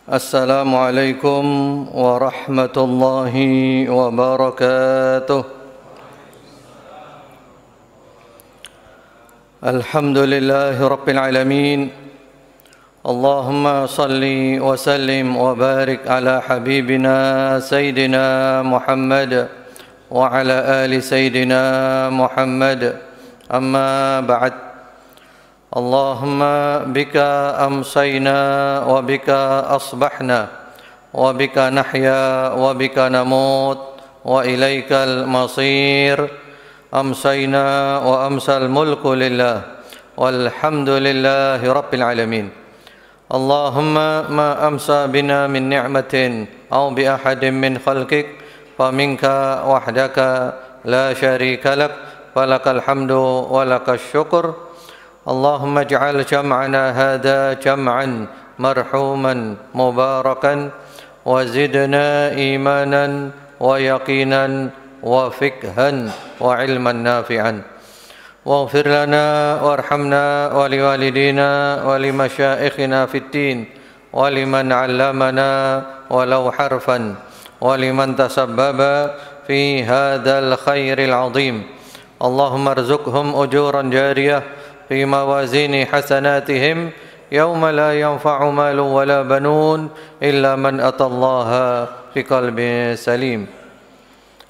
Assalamualaikum warahmatullahi wabarakatuh. Alhamdulillahi rabbil alamin. Allahumma salli wa sallim wa barik ala habibina Sayyidina Muhammad wa ala ali Sayyidina Muhammad. Amma ba'd. Allahumma bika amsayna wa bika asbahna wa bika nahya wa bika namut wa ilaikal masir. Amsayna wa amsal mulku lillah walhamdulillahi rabbil alamin. Allahumma ma amsa bina min ni'matin aw bi ahadin min khalqik faminka wahdaka la syarika lak falakal hamdu wa lakas syukur. Allahumma ij'al jam'ana hadha jam'an marhuman mubarakan wa zidna imanan wa yaqinan wa fikhan wa ilman nafi'an. Waghfir lana warhamna wa liwalidina wa limasyayikhina fid din wa liman 'allamana walau harfan wa liman tasabbaba fi hadzal khairil 'azim. Allahumma arzuqhum ujuran jariyah fi mawazini hasanatihim yawma la yanfa'u malun wala banun illa man atallaha fi qalbin salim.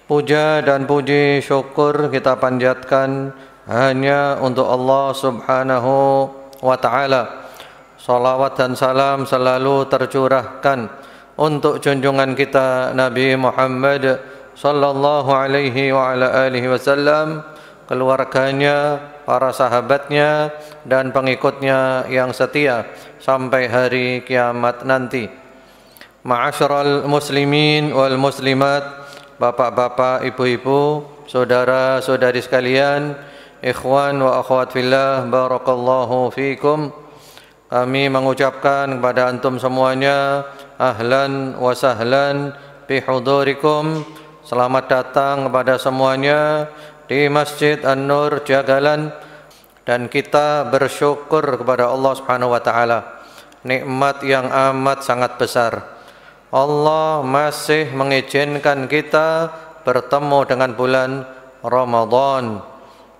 Puja dan puji syukur kita panjatkan hanya untuk Allah Subhanahu wa ta'ala. Salawat dan salam selalu tercurahkan untuk junjungan kita Nabi Muhammad sallallahu alaihi wa ala alihi wasallam, keluarganya, para sahabatnya dan pengikutnya yang setia sampai hari kiamat nanti. Ma'asyiral muslimin wal muslimat, bapak-bapak, ibu-ibu, saudara-saudari sekalian, ikhwan wa akhwat fillah, barakallahu fikum. Kami mengucapkan kepada antum semuanya ahlan wa sahlan bihudurikum. Selamat datang kepada semuanya di Masjid An-Nur Jagalan, dan kita bersyukur kepada Allah Subhanahu wa taala. Nikmat yang amat sangat besar. Allah masih mengizinkan kita bertemu dengan bulan Ramadan.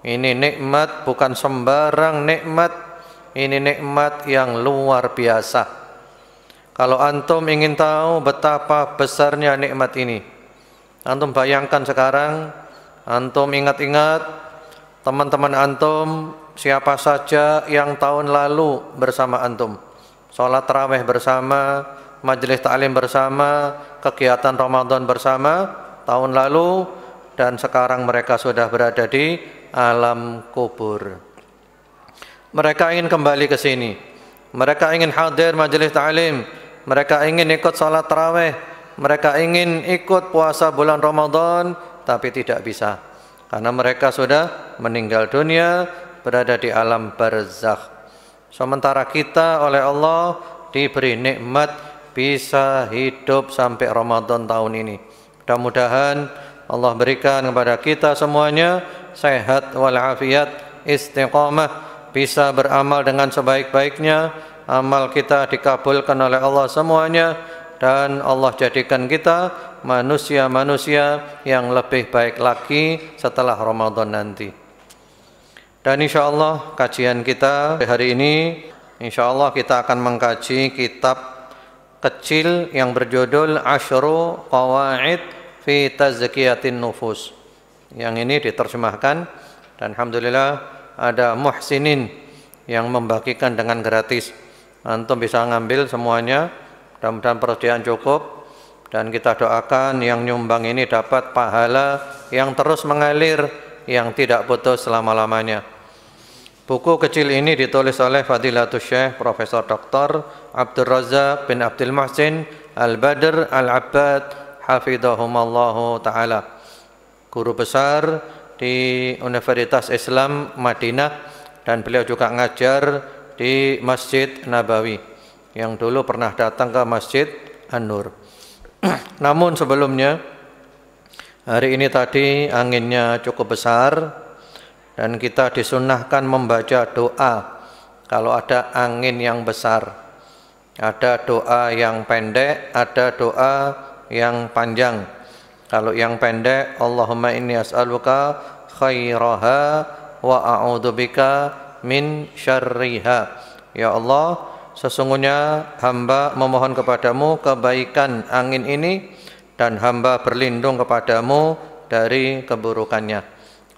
Ini nikmat, bukan sembarang nikmat. Ini nikmat yang luar biasa. Kalau antum ingin tahu betapa besarnya nikmat ini, antum bayangkan sekarang. Antum ingat-ingat teman-teman antum, siapa saja yang tahun lalu bersama antum, sholat tarawih bersama, majelis ta'lim bersama, kegiatan Ramadan bersama tahun lalu, dan sekarang mereka sudah berada di alam kubur. Mereka ingin kembali ke sini, mereka ingin hadir majelis ta'lim, mereka ingin ikut sholat tarawih, mereka ingin ikut puasa bulan Ramadan, tapi tidak bisa karena mereka sudah meninggal dunia, berada di alam barzakh. Sementara kita oleh Allah diberi nikmat bisa hidup sampai Ramadan tahun ini. Mudah-mudahan Allah berikan kepada kita semuanya sehat walafiat, istiqamah, bisa beramal dengan sebaik-baiknya, amal kita dikabulkan oleh Allah semuanya, dan Allah jadikan kita manusia-manusia yang lebih baik lagi setelah Ramadan nanti. Dan insyaallah kajian kita hari ini, insyaallah kita akan mengkaji kitab kecil yang berjudul Asyru Qawaid fi Tazkiyatin Nufus. Yang ini diterjemahkan dan alhamdulillah ada muhsinin yang membagikan dengan gratis. Antum bisa ngambil semuanya. Mudah-mudahan persediaan cukup, dan kita doakan yang nyumbang ini dapat pahala yang terus mengalir, yang tidak putus selama-lamanya. Buku kecil ini ditulis oleh Fadilatul Syekh Profesor Dr. Abdul Razak bin Abdul Muhsin Al-Badr Al-Abbad Hafidhahumallahu Ta'ala, guru besar di Universitas Islam Madinah, dan beliau juga ngajar di Masjid Nabawi, yang dulu pernah datang ke Masjid An-Nur. Namun sebelumnya, hari ini tadi anginnya cukup besar, dan kita disunnahkan membaca doa kalau ada angin yang besar. Ada doa yang pendek, ada doa yang panjang. Kalau yang pendek, Allahumma inni as'aluka khairaha wa a'udzubika min syarriha. Ya Allah, sesungguhnya hamba memohon kepadamu kebaikan angin ini dan hamba berlindung kepadamu dari keburukannya.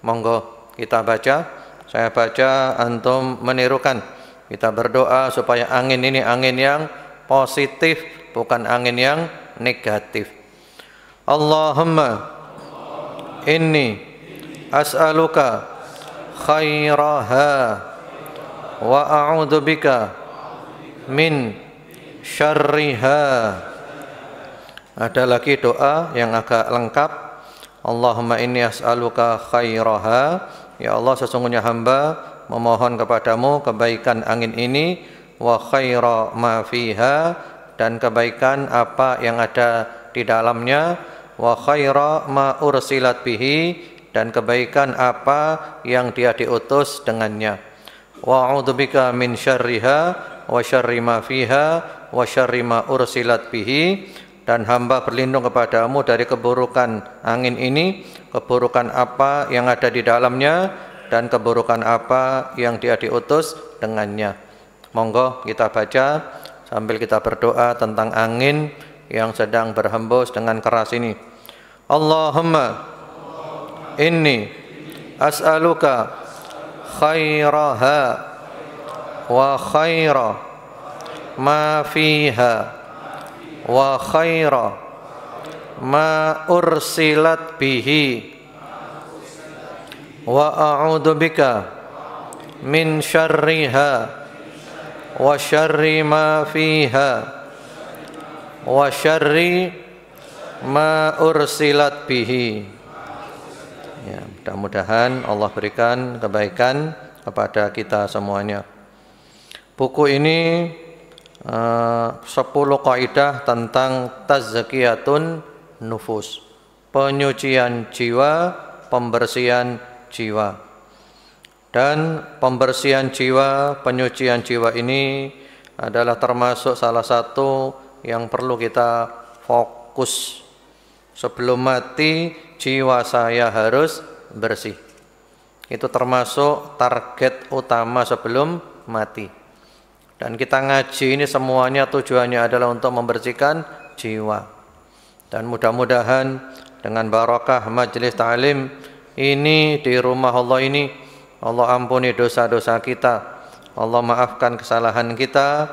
Monggo kita baca, saya baca, antum menirukan. Kita berdoa supaya angin ini angin yang positif, bukan angin yang negatif. Allahumma inni as'aluka khairaha wa a'udzubika min syarriha. Ada lagi doa yang agak lengkap. Allahumma inni as'aluka khairaha. Ya Allah, sesungguhnya hamba memohon kepadamu kebaikan angin ini, wa khaira ma fiha, dan kebaikan apa yang ada di dalamnya, wa khaira ma ursilat bihi, dan kebaikan apa yang dia diutus dengannya, wa a'udzubika min syarriha wa syarri ma fiha wa syarri ma ursilat bihi, dan hamba berlindung kepadamu dari keburukan angin ini, keburukan apa yang ada di dalamnya, dan keburukan apa yang dia diutus dengannya. Monggo kita baca sambil kita berdoa tentang angin yang sedang berhembus dengan keras ini. Allahumma inni as'aluka khairaha wa khaira ma fiha wa khaira ma ursilat bihi wa a'udzubika min syarriha wa syarri ma fiha wa syarri ma ursilat bihi. Ya, mudah-mudahan Allah berikan kebaikan kepada kita semuanya. Buku ini 10 kaidah tentang tazkiyatun nufus, penyucian jiwa, pembersihan jiwa. Dan pembersihan jiwa, penyucian jiwa ini adalah termasuk salah satu yang perlu kita fokus. Sebelum mati, jiwa saya harus bersih. Itu termasuk target utama sebelum mati. Dan kita ngaji ini semuanya tujuannya adalah untuk membersihkan jiwa. Dan mudah-mudahan dengan barakah majelis ta'lim ini di rumah Allah ini, Allah ampuni dosa-dosa kita, Allah maafkan kesalahan kita,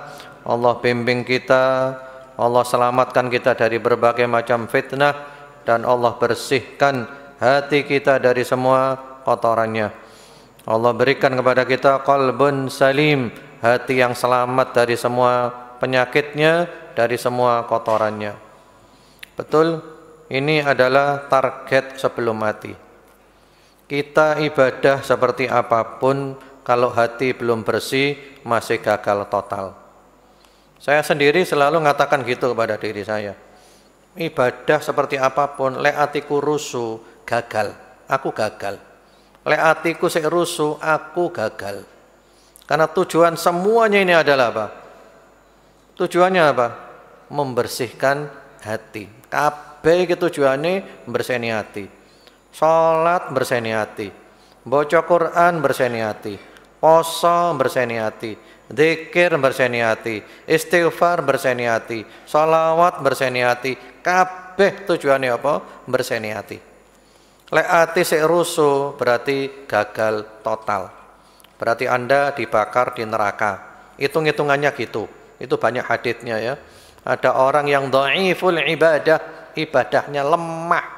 Allah bimbing kita, Allah selamatkan kita dari berbagai macam fitnah, dan Allah bersihkan hati kita dari semua kotorannya. Allah berikan kepada kita qalbun salim, hati yang selamat dari semua penyakitnya, dari semua kotorannya. Betul, ini adalah target sebelum mati. Kita ibadah seperti apapun, kalau hati belum bersih, masih gagal total. Saya sendiri selalu mengatakan gitu kepada diri saya. Ibadah seperti apapun, lek atiku rusuh, gagal. Aku gagal. Lek atiku sik rusuh, aku gagal. Karena tujuan semuanya ini adalah apa? Tujuannya apa? Membersihkan hati. Kabeh iki tujuane bersihni hati. Salat bersihni hati, baca Quran bersihni hati, poso bersihni hati, zikir bersihni hati, istighfar bersihni hati, salawat bersihni hati. Kabeh tujuannya apa? Bersihni hati. Lek ati sik rusuh berarti gagal total. Berarti Anda dibakar di neraka. Hitung-hitungannya gitu. Itu banyak haditsnya ya. Ada orang yang dhaiful ibadah, ibadahnya lemah.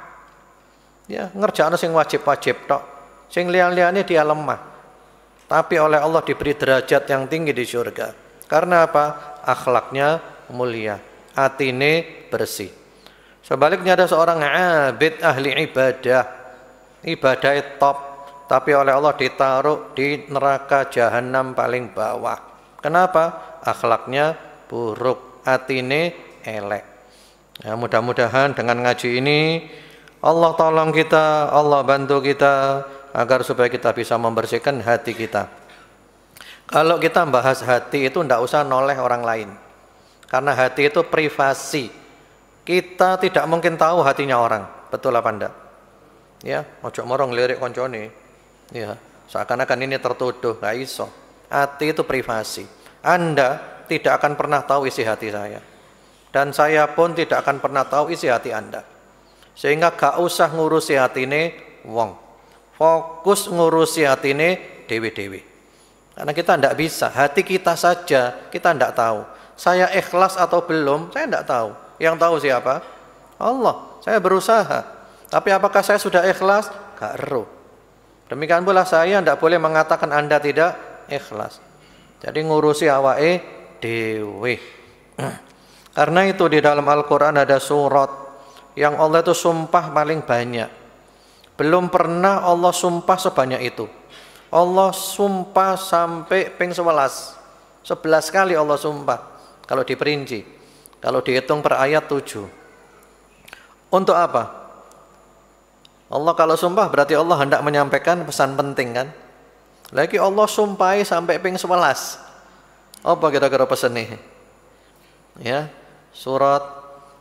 Ya, ngerjakan sing wajib-wajib tok. Sing liyan-liyane dia lemah. Tapi oleh Allah diberi derajat yang tinggi di surga. Karena apa? Akhlaknya mulia, atine bersih. Sebaliknya ada seorang abid ahli ibadah, ibadahnya top, tapi oleh Allah ditaruh di neraka jahanam paling bawah. Kenapa? Akhlaknya buruk, atine elek. Ya, mudah-mudahan dengan ngaji ini Allah tolong kita, Allah bantu kita agar supaya kita bisa membersihkan hati kita. Kalau kita bahas hati itu tidak usah noleh orang lain. Karena hati itu privasi. Kita tidak mungkin tahu hatinya orang. Betul apa enggak? Ya, ojo morong lirik koncone. Ya, seakan-akan ini tertuduh, enggak iso. Hati itu privasi. Anda tidak akan pernah tahu isi hati saya. Dan saya pun tidak akan pernah tahu isi hati Anda. Sehingga gak usah ngurusi hatine wong. Fokus ngurusi hatine dewi-dewi. Karena kita tidak bisa, hati kita saja kita tidak tahu. Saya ikhlas atau belum, saya tidak tahu. Yang tahu siapa? Allah. Saya berusaha. Tapi apakah saya sudah ikhlas? Gak ero. Demikian pula saya tidak boleh mengatakan Anda tidak ikhlas. Jadi ngurusi awake dewe. Karena itu di dalam Al-Quran ada surat yang Allah itu sumpah paling banyak. Belum pernah Allah sumpah sebanyak itu. Allah sumpah sampai ping 11. 11 kali Allah sumpah. Kalau diperinci. Kalau dihitung per ayat 7. Untuk apa? Allah kalau sumpah berarti Allah hendak menyampaikan pesan penting kan? Lagi Allah sumpahi sampai ping 11. Apa kira-kira pesan ini? Ya, surat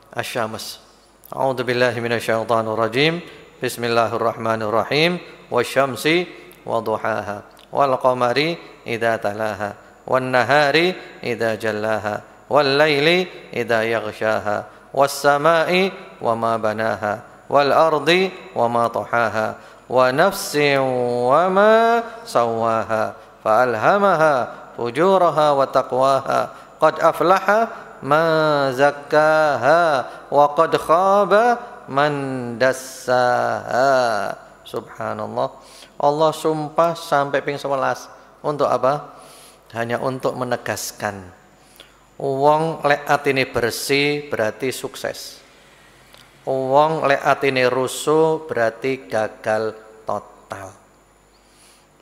Asy-Syams. A'udzubillahi minasyaitonirrajim. Bismillahirrahmanirrahim. Wasyamsi waduhaha wal qamari idza talaha wan nahari idza jallaha wal laili idza yaghshaha was samai wama banaha wal ardi wama tahaha wa nafsin wama sawaha fa alhamaha fujuraha wa taqwaha qad aflaha man zakkaha wa qad khaba man dassaha. Subhanallah. Allah sumpah sampai ping 11. Untuk apa? Hanya untuk menegaskan wong lek atine bersih berarti sukses. Wong lek atine rusuh berarti gagal total.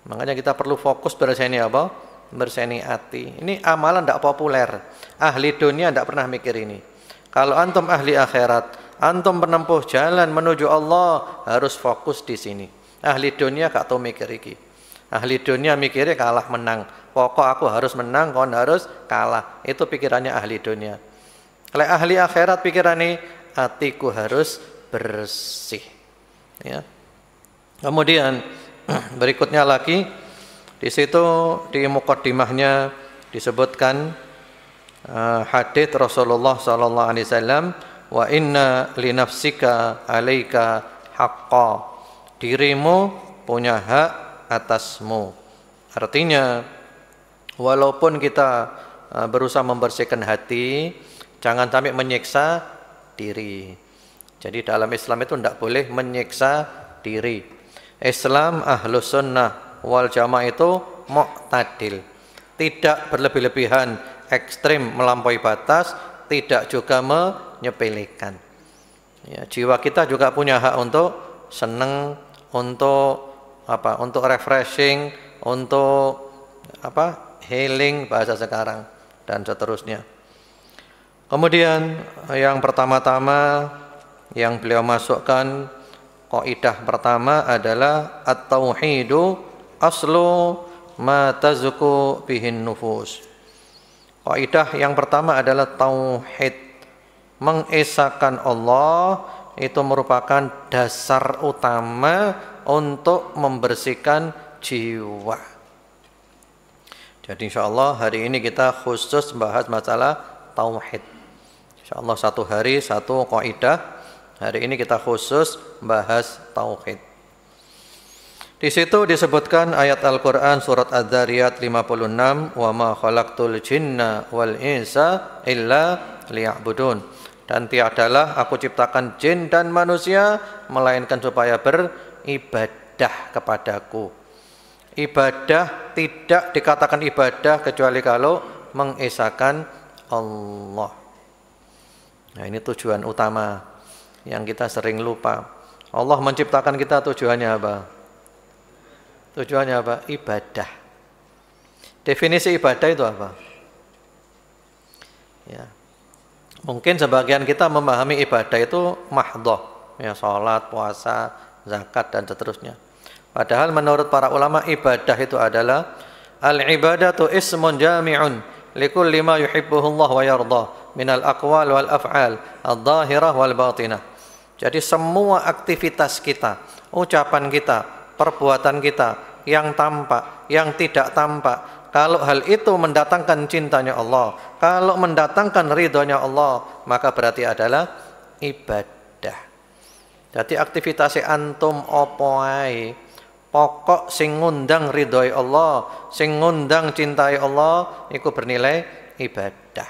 Makanya kita perlu fokus berseni apa? Berseni hati. Ini amalan tidak populer. Ahli dunia tidak pernah mikir ini. Kalau antum ahli akhirat, antum menempuh jalan menuju Allah, harus fokus di sini. Ahli dunia gak tahu mikir iki. Ahli dunia mikirnya kalah menang. Pokok aku harus menang, kau harus kalah. Itu pikirannya ahli dunia. Kalau ahli akhirat pikirannya hatiku harus bersih. Ya. Kemudian berikutnya lagi di situ di muqaddimahnya disebutkan hadits Rasulullah sallallahu alaihi wasallam, wa inna li nafsika 'alaika haqqan. Dirimu punya hak atasmu. Artinya walaupun kita berusaha membersihkan hati, jangan sampai menyiksa diri. Jadi dalam Islam itu tidak boleh menyiksa diri. Islam ahlus sunnah wal jamaah itu mu'tadil, tidak berlebih-lebihan, ekstrim melampaui batas, tidak juga menyepelekan. Ya, jiwa kita juga punya hak untuk senang, untuk apa? Untuk refreshing, untuk apa? Healing bahasa sekarang dan seterusnya. Kemudian yang pertama-tama yang beliau masukkan kaidah pertama adalah at-tauhidu aslu ma tazku bihin nufus. Kaidah yang pertama adalah tauhid. Mengesahkan Allah itu merupakan dasar utama untuk membersihkan jiwa. Jadi insyaallah hari ini kita khusus bahas masalah tauhid. Insyaallah satu hari satu kaidah. Hari ini kita khusus bahas tauhid. Di situ disebutkan ayat Al-Qur'an surat Az-Zariyat 56, wa ma khalaqtul jinna wal insa illa liya'budun. Dan tiadalah aku ciptakan jin dan manusia melainkan supaya beribadah kepadaku. Ibadah tidak dikatakan ibadah kecuali kalau mengesahkan Allah. Nah, ini tujuan utama yang kita sering lupa. Allah menciptakan kita tujuannya apa? Tujuannya apa? Ibadah. Definisi ibadah itu apa? Ya. Mungkin sebagian kita memahami ibadah itu mahdhah, ya, salat, puasa, zakat dan seterusnya. Padahal menurut para ulama ibadah itu adalah al-ibadatu ismun jami'un likulli ma yuhibbuhu Allah wa yardah minal aqwal wal af'al adh-dhahirah wal batinah. Jadi semua aktivitas kita, ucapan kita, perbuatan kita, yang tampak, yang tidak tampak, kalau hal itu mendatangkan cintanya Allah, kalau mendatangkan ridhonya Allah, maka berarti adalah ibadah. Jadi aktivitas antum opo ae, pokok sing ngundang ridhoi Allah, sing ngundang cintai Allah, iku bernilai ibadah.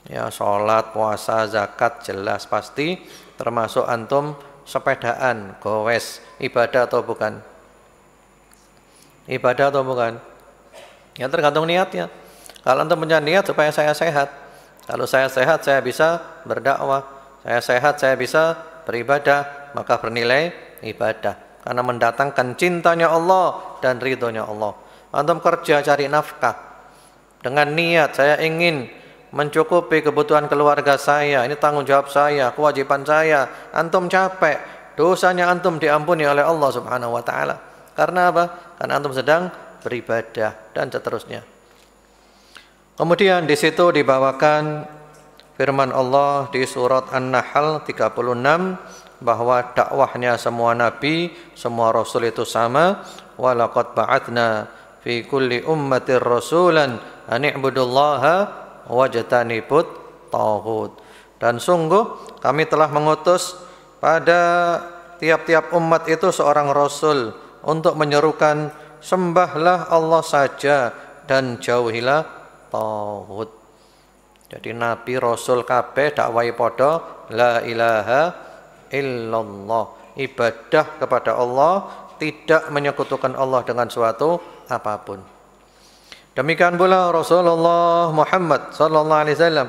Ya, sholat, puasa, zakat jelas pasti, termasuk antum sepedaan, gowes, ibadah atau bukan? Ibadah atau bukan? Ya tergantung niatnya. Kalau antum punya niat supaya saya sehat, kalau saya sehat saya bisa berdakwah, saya sehat saya bisa beribadah, maka bernilai ibadah karena mendatangkan cintanya Allah dan ridhonya Allah. Antum kerja cari nafkah dengan niat saya ingin mencukupi kebutuhan keluarga saya, ini tanggung jawab saya, kewajiban saya. Antum capek, dosanya antum diampuni oleh Allah Subhanahu wa taala. Karena apa? Karena antum sedang beribadah dan seterusnya. Kemudian di situ dibawakan firman Allah di surat An-Nahl 36 bahwa dakwahnya semua nabi, semua rasul itu sama. Walaqad ba'atsna fi kulli ummatir rasulan an i'budullaha wajtanibut tauhid. Dan sungguh kami telah mengutus pada tiap-tiap umat itu seorang rasul untuk menyerukan sembahlah Allah saja dan jauhilah tauhid. Jadi nabi rasul kabeh dakwai padha la ilaha illallah, ibadah kepada Allah, tidak menyekutukan Allah dengan suatu apapun. Demikian pula Rasulullah Muhammad sallallahu alaihi wasallam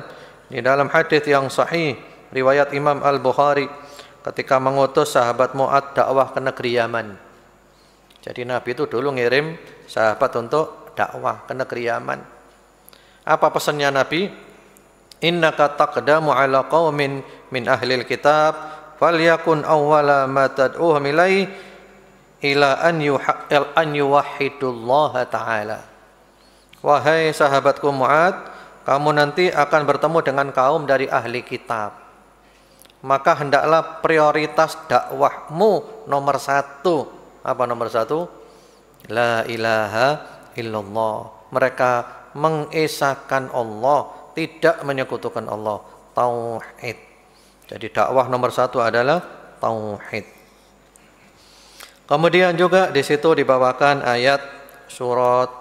di dalam hadis yang sahih riwayat Imam Al-Bukhari ketika mengutus sahabat Mu'ad dakwah ke negeri Yaman. Jadi Nabi itu dulu ngirim sahabat untuk dakwah ke negeri Yaman. Apa pesannya Nabi? Innaka taqdamu ala qaumin min ahlil kitab falyakun awwala ma tad'uhum ilaihi ila an yuwahhidullaha ta'ala. Wahai sahabatku Mu'ad, kamu nanti akan bertemu dengan kaum dari ahli kitab. Maka hendaklah prioritas dakwahmu nomor satu. Apa nomor satu? La ilaha illallah. Mereka mengesahkan Allah, tidak menyekutukan Allah. Tauhid. Jadi dakwah nomor satu adalah tauhid. Kemudian juga di situ dibawakan ayat surat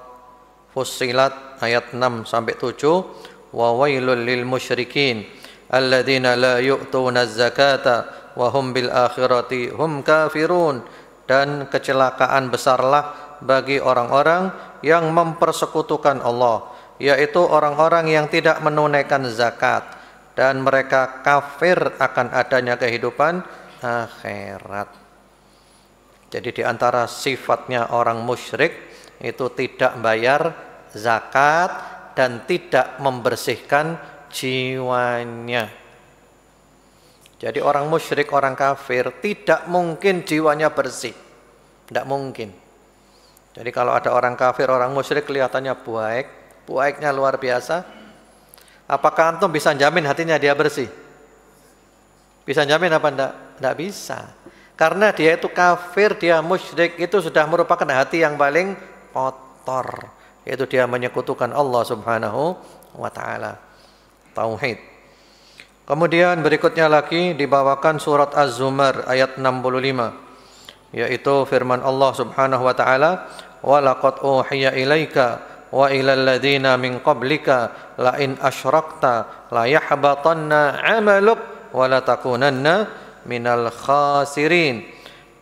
Fussilat ayat 6 sampai 7, wa wailul lil musyrikin alladzina la yu'tuna az-zakata wa hum bil akhirati hum kafirun. Dan kecelakaan besarlah bagi orang-orang yang mempersekutukan Allah, yaitu orang-orang yang tidak menunaikan zakat dan mereka kafir akan adanya kehidupan akhirat. Jadi di antara sifatnya orang musyrik itu tidak bayar zakat dan tidak membersihkan jiwanya. Jadi orang musyrik, orang kafir tidak mungkin jiwanya bersih. Tidak mungkin. Jadi kalau ada orang kafir, orang musyrik kelihatannya baik, baiknya luar biasa. Apakah antum bisa jamin hatinya dia bersih? Bisa jamin apa enggak? Enggak bisa. Karena dia itu kafir, dia musyrik, itu sudah merupakan hati yang paling kotor, yaitu dia menyekutukan Allah Subhanahu wa taala. Tauhid. Kemudian berikutnya lagi dibawakan surat Az-Zumar ayat 65, yaitu firman Allah Subhanahu wa taala, wa laqad uhiya ilaika wa ilal ladzina min qablika la in asyrakta la yahbatanna 'amaluk wa la takunanna minal khasirin.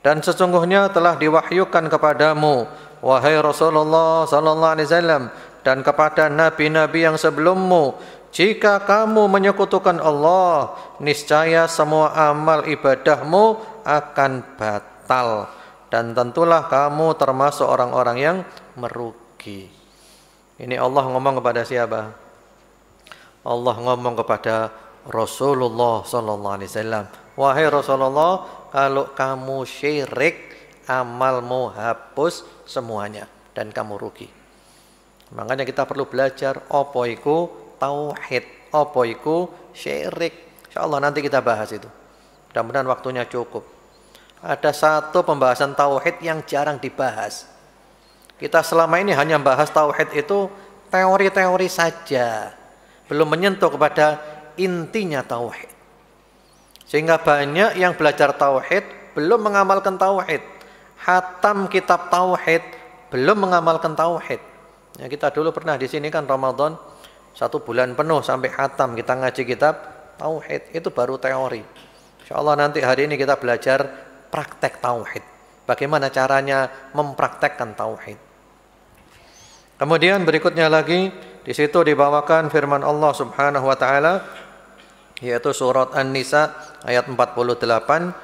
Dan sesungguhnya telah diwahyukan kepadamu wahai Rasulullah sallallahu alaihi wasallam dan kepada nabi-nabi yang sebelummu, jika kamu menyekutukan Allah, niscaya semua amal ibadahmu akan batal dan tentulah kamu termasuk orang-orang yang merugi. Ini Allah ngomong kepada siapa? Allah ngomong kepada Rasulullah sallallahu alaihi wasallam. Wahai Rasulullah, kalau kamu syirik, amalmu hapus semuanya dan kamu rugi. Makanya kita perlu belajar apa iku tauhid. Apa iku syirik? Insyaallah nanti kita bahas itu. Mudah-mudahan waktunya cukup. Ada satu pembahasan tauhid yang jarang dibahas. Kita selama ini hanya bahas tauhid itu teori-teori saja. Belum menyentuh kepada intinya tauhid. Sehingga banyak yang belajar tauhid belum mengamalkan tauhid. Hatam kitab tauhid belum mengamalkan tauhid. Ya, kita dulu pernah di sini kan Ramadan 1 bulan penuh sampai hatam kita ngaji kitab tauhid, itu baru teori. Insyaallah nanti hari ini kita belajar praktek tauhid. Bagaimana caranya mempraktekkan tauhid. Kemudian berikutnya lagi di situ dibawakan firman Allah Subhanahu wa taala yaitu surat An-Nisa ayat 48,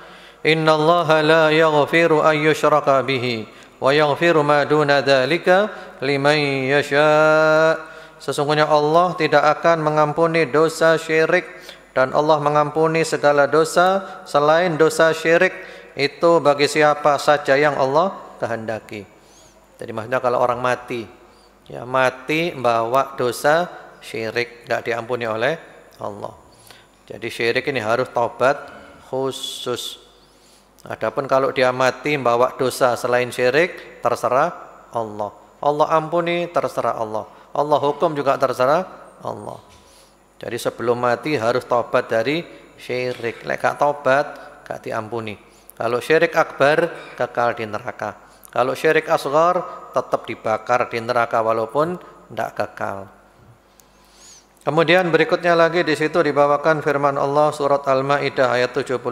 "Innallaha la yaghfiru an yushraka bihi wa yaghfiru ma duna dzalika liman yasha." Sesungguhnya Allah tidak akan mengampuni dosa syirik dan Allah mengampuni segala dosa selain dosa syirik itu bagi siapa saja yang Allah kehendaki. Jadi maksudnya kalau orang mati, ya mati membawa dosa syirik, tidak diampuni oleh Allah. Jadi syirik ini harus taubat khusus. Adapun kalau dia mati membawa dosa selain syirik, terserah Allah. Allah ampuni, terserah Allah. Allah hukum juga terserah Allah. Jadi sebelum mati harus taubat dari syirik. Lek gak taubat, gak diampuni. Kalau syirik akbar, kekal di neraka. Kalau syirik asghar, tetap dibakar di neraka walaupun tidak kekal. Kemudian berikutnya lagi di situ dibawakan firman Allah surat Al-Maidah ayat 72.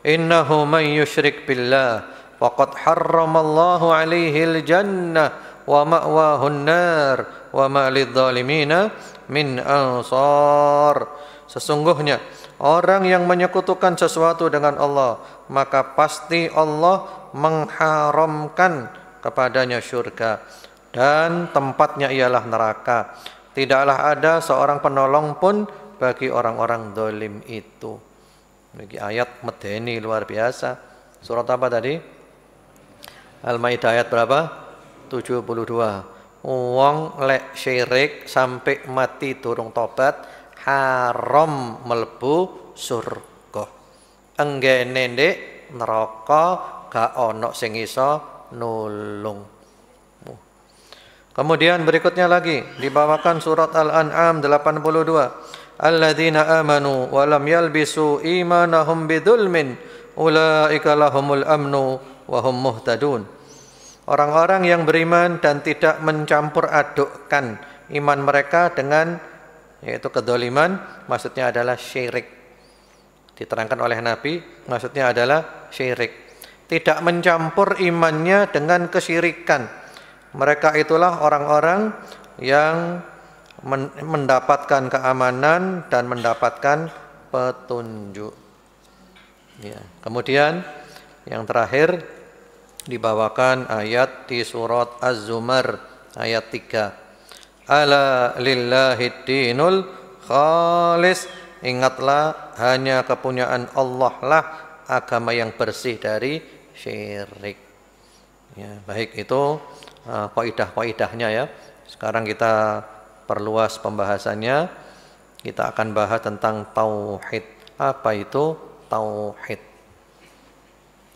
Innahu man yusyrik billah faqad harramallahu alaihil jannah wa ma'wahun nar wa ma lidzalimina min ansar. Sesungguhnya orang yang menyekutukan sesuatu dengan Allah, maka pasti Allah mengharamkan kepadanya surga dan tempatnya ialah neraka. Tidaklah ada seorang penolong pun bagi orang-orang zalim itu. Ini ayat medeni luar biasa. Surat apa tadi? Al-Maidah ayat berapa? 72. Wong lek syirik sampai mati durung tobat haram mlebu surga. Enggene ndek neraka gak ono sing iso nulung. Kemudian berikutnya lagi dibawakan surat Al-An'am 82. Alladzina amanu wa lam yalbisu imanahum bidzulmin ulaika lahumul amnu wa hum muhtadun. Orang-orang yang beriman dan tidak mencampur adukkan iman mereka dengan yaitu kedzaliman, maksudnya adalah syirik. Diterangkan oleh Nabi, maksudnya adalah syirik. Tidak mencampur imannya dengan kesyirikan. Mereka itulah orang-orang yang mendapatkan keamanan dan mendapatkan petunjuk. Ya. Kemudian yang terakhir dibawakan ayat di surat Az-Zumar ayat 3. Ala lillahid dinul khalis. Ingatlah hanya kepunyaan Allah lah agama yang bersih dari syirik. Ya, baik itu kaidah-kaidahnya ya. Sekarang kita perluas pembahasannya. Kita akan bahas tentang tauhid. Apa itu tauhid?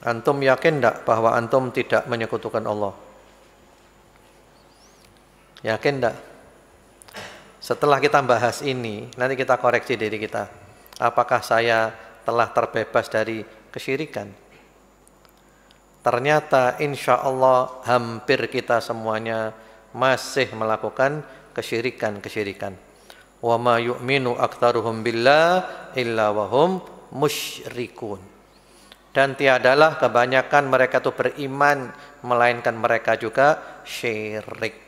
Antum yakin enggak bahwa antum tidak menyekutukan Allah? Yakin enggak? Setelah kita bahas ini, nanti kita koreksi diri kita. Apakah saya telah terbebas dari kesyirikan? Ternyata insya Allah hampir kita semuanya masih melakukan kesyirikan-kesyirikan. Wa ma yu'minu aktsaruhum billah illa wa hum musyrikun. Dan tiadalah kebanyakan mereka itu beriman melainkan mereka juga syirik.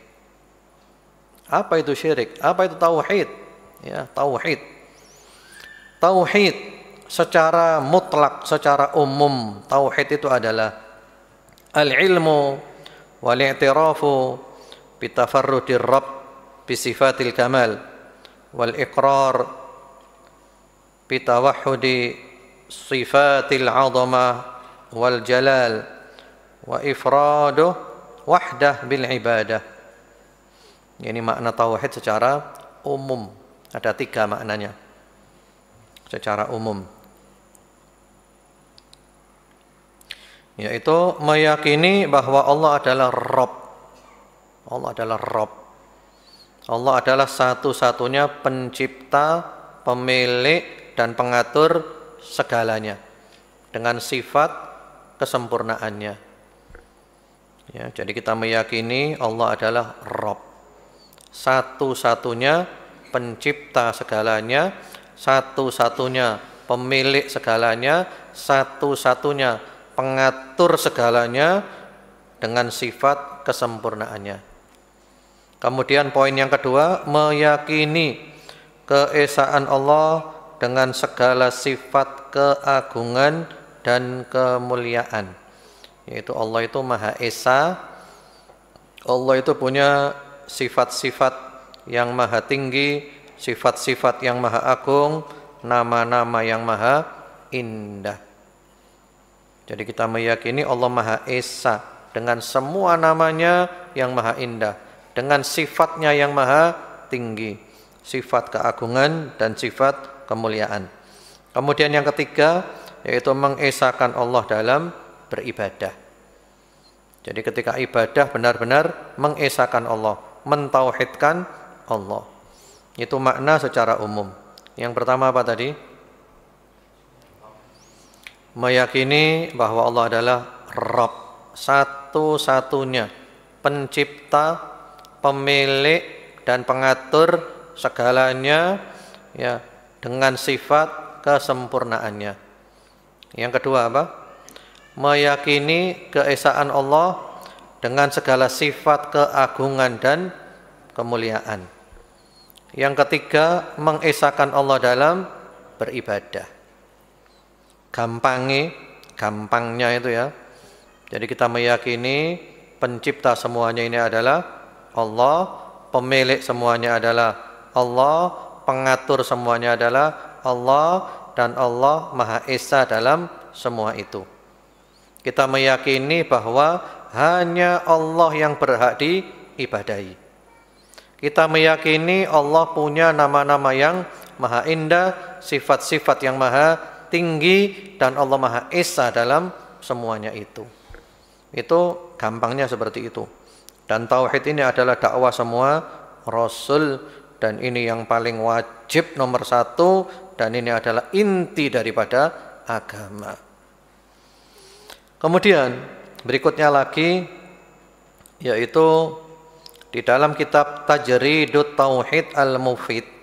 Apa itu syirik? Apa itu tauhid? Ya, tauhid. Tauhid secara mutlak, secara umum, tauhid itu adalah al-ilmu wal-i'tirafu bitafarrudir rabb bisifatil kamal wal-iqrar bitawahhudi sifatil azamah wal jalal wa ifraduh wahdah bil ibadah. Ini makna tauhid secara umum. Ada 3 maknanya secara umum, yaitu meyakini bahwa Allah adalah Rabb. Allah adalah Rabb. Allah adalah satu-satunya pencipta, pemilik, dan pengatur segalanya dengan sifat kesempurnaannya. Ya, jadi kita meyakini Allah adalah Rabb, satu-satunya pencipta segalanya, satu-satunya pemilik segalanya, satu-satunya pengatur segalanya dengan sifat kesempurnaannya. Kemudian poin yang kedua, meyakini keesaan Allah dengan segala sifat keagungan dan kemuliaan. Yaitu Allah itu Maha Esa, Allah itu punya sifat-sifat yang maha tinggi, sifat-sifat yang maha agung, nama-nama yang maha indah. Jadi kita meyakini Allah Maha Esa dengan semua namanya yang maha indah, dengan sifatnya yang maha tinggi, sifat keagungan dan sifat kemuliaan. Kemudian yang ketiga, yaitu mengesakan Allah dalam beribadah. Jadi ketika ibadah benar-benar mengesakan Allah, mentauhidkan Allah. Itu makna secara umum. Yang pertama apa tadi? Meyakini bahwa Allah adalah Rabb, satu-satunya pencipta, pemilik, dan pengatur segalanya, ya, dengan sifat kesempurnaannya. Yang kedua apa? Meyakini keesaan Allah dengan segala sifat keagungan dan kemuliaan. Yang ketiga, mengesakan Allah dalam beribadah. Gampangnya itu ya. Jadi kita meyakini pencipta semuanya ini adalah Allah, pemilik semuanya adalah Allah, pengatur semuanya adalah Allah, dan Allah Maha Esa dalam semua itu. Kita meyakini bahwa hanya Allah yang berhak diibadahi. Kita meyakini Allah punya nama-nama yang maha indah, sifat-sifat yang maha tinggi, dan Allah Maha Esa dalam semuanya itu. Itu gampangnya seperti itu. Dan tauhid ini adalah dakwah semua Rasul, dan ini yang paling wajib nomor 1, dan ini adalah inti daripada agama. Kemudian berikutnya lagi, yaitu di dalam kitab Tajridut Tauhid Al-Mufid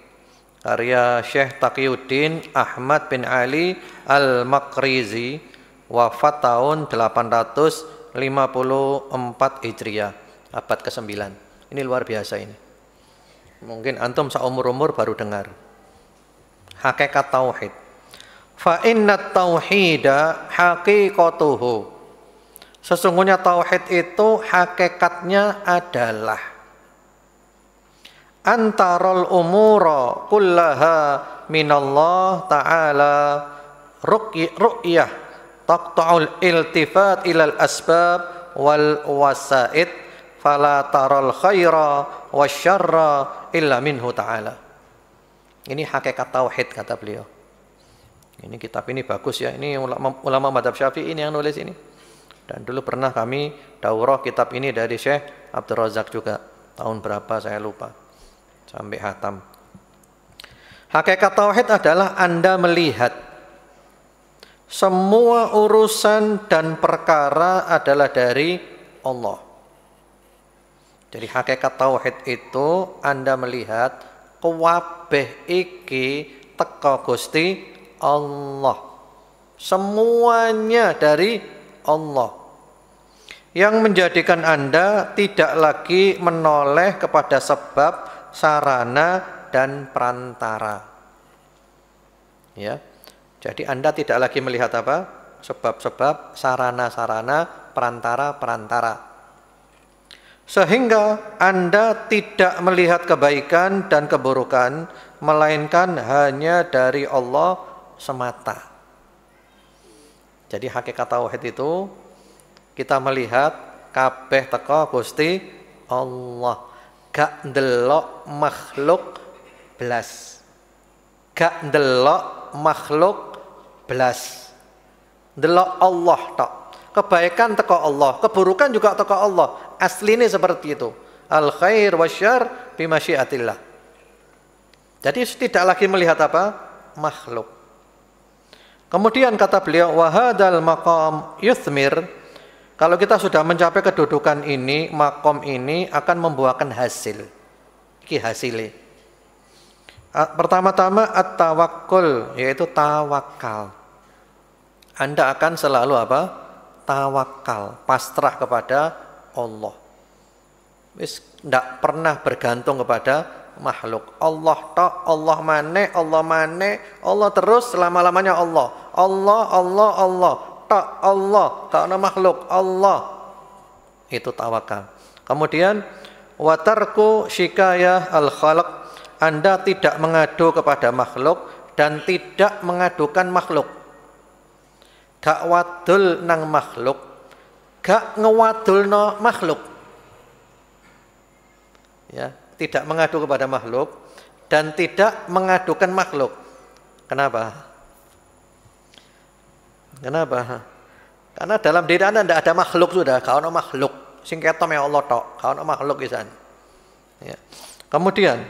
karya Syekh Taqiyuddin Ahmad bin Ali Al-Maqrizi, wafat tahun 854 Hijriah, abad ke-9. Ini luar biasa ini. Mungkin antum seumur-umur baru dengar. Hakikat tauhid. Fa innat tauhida haqiqatuhu. Sesungguhnya tauhid itu hakikatnya adalah antarul umura kullaha minallah ta'ala ru'yah taqta'ul iltifat ilal asbab wal wasaid fala taral khaira wasyarra illa minhu ta'ala. Ini hakikat tauhid kata beliau. Ini kitab ini bagus ya, ini ulama madhab Syafi'i ini yang nulis ini. Dan dulu pernah kami daurah kitab ini dari Syekh Abdul Razak juga, tahun berapa saya lupa, sampai hatam. Hakikat tauhid adalah Anda melihat semua urusan dan perkara adalah dari Allah. Jadi hakikat tauhid itu Anda melihat kuwabeh iki teka Gusti Allah. Semuanya dari Allah. Yang menjadikan Anda tidak lagi menoleh kepada sebab, sarana, dan perantara. Ya. Jadi Anda tidak lagi melihat apa? Sebab-sebab, sarana-sarana, perantara-perantara. Sehingga Anda tidak melihat kebaikan dan keburukan, melainkan hanya dari Allah semata. Jadi hakikat tauhid itu kita melihat kabeh teko Gusti Allah, gak ndelok makhluk blas. Gak ndelok makhluk blas. Ndelok Allah tok. Kebaikan teko Allah, keburukan juga teko Allah. Aslinya seperti itu. Al khair wasyarr bimasyiatillah. Jadi tidak lagi melihat apa? Makhluk. Kemudian kata beliau, wa hadzal maqam yuthmir. Kalau kita sudah mencapai kedudukan ini, makom ini akan membuahkan hasil. Iki hasilnya. Pertama-tama at-tawakkul, yaitu tawakal. Anda akan selalu apa? Tawakal, pasrah kepada Allah. Wis ndak pernah bergantung kepada makhluk. Allah tok, Allah mane, Allah terus selama-lamanya Allah. Allah tok, Allah, tak ada makhluk, Allah. Itu tawakal. Kemudian watarku syikayah al-khalq, Anda tidak mengadu kepada makhluk dan tidak mengadukan makhluk. Gak wadul nang makhluk, gak ngewadulno makhluk. Ya, tidak mengadu kepada makhluk dan tidak mengadukan makhluk. Kenapa? Kenapa? Karena dalam diri Anda tidak ada makhluk sudah, gak ono makhluk. Sing ketom ya Allah tok, gak ono makhluk isan. Ya. Kemudian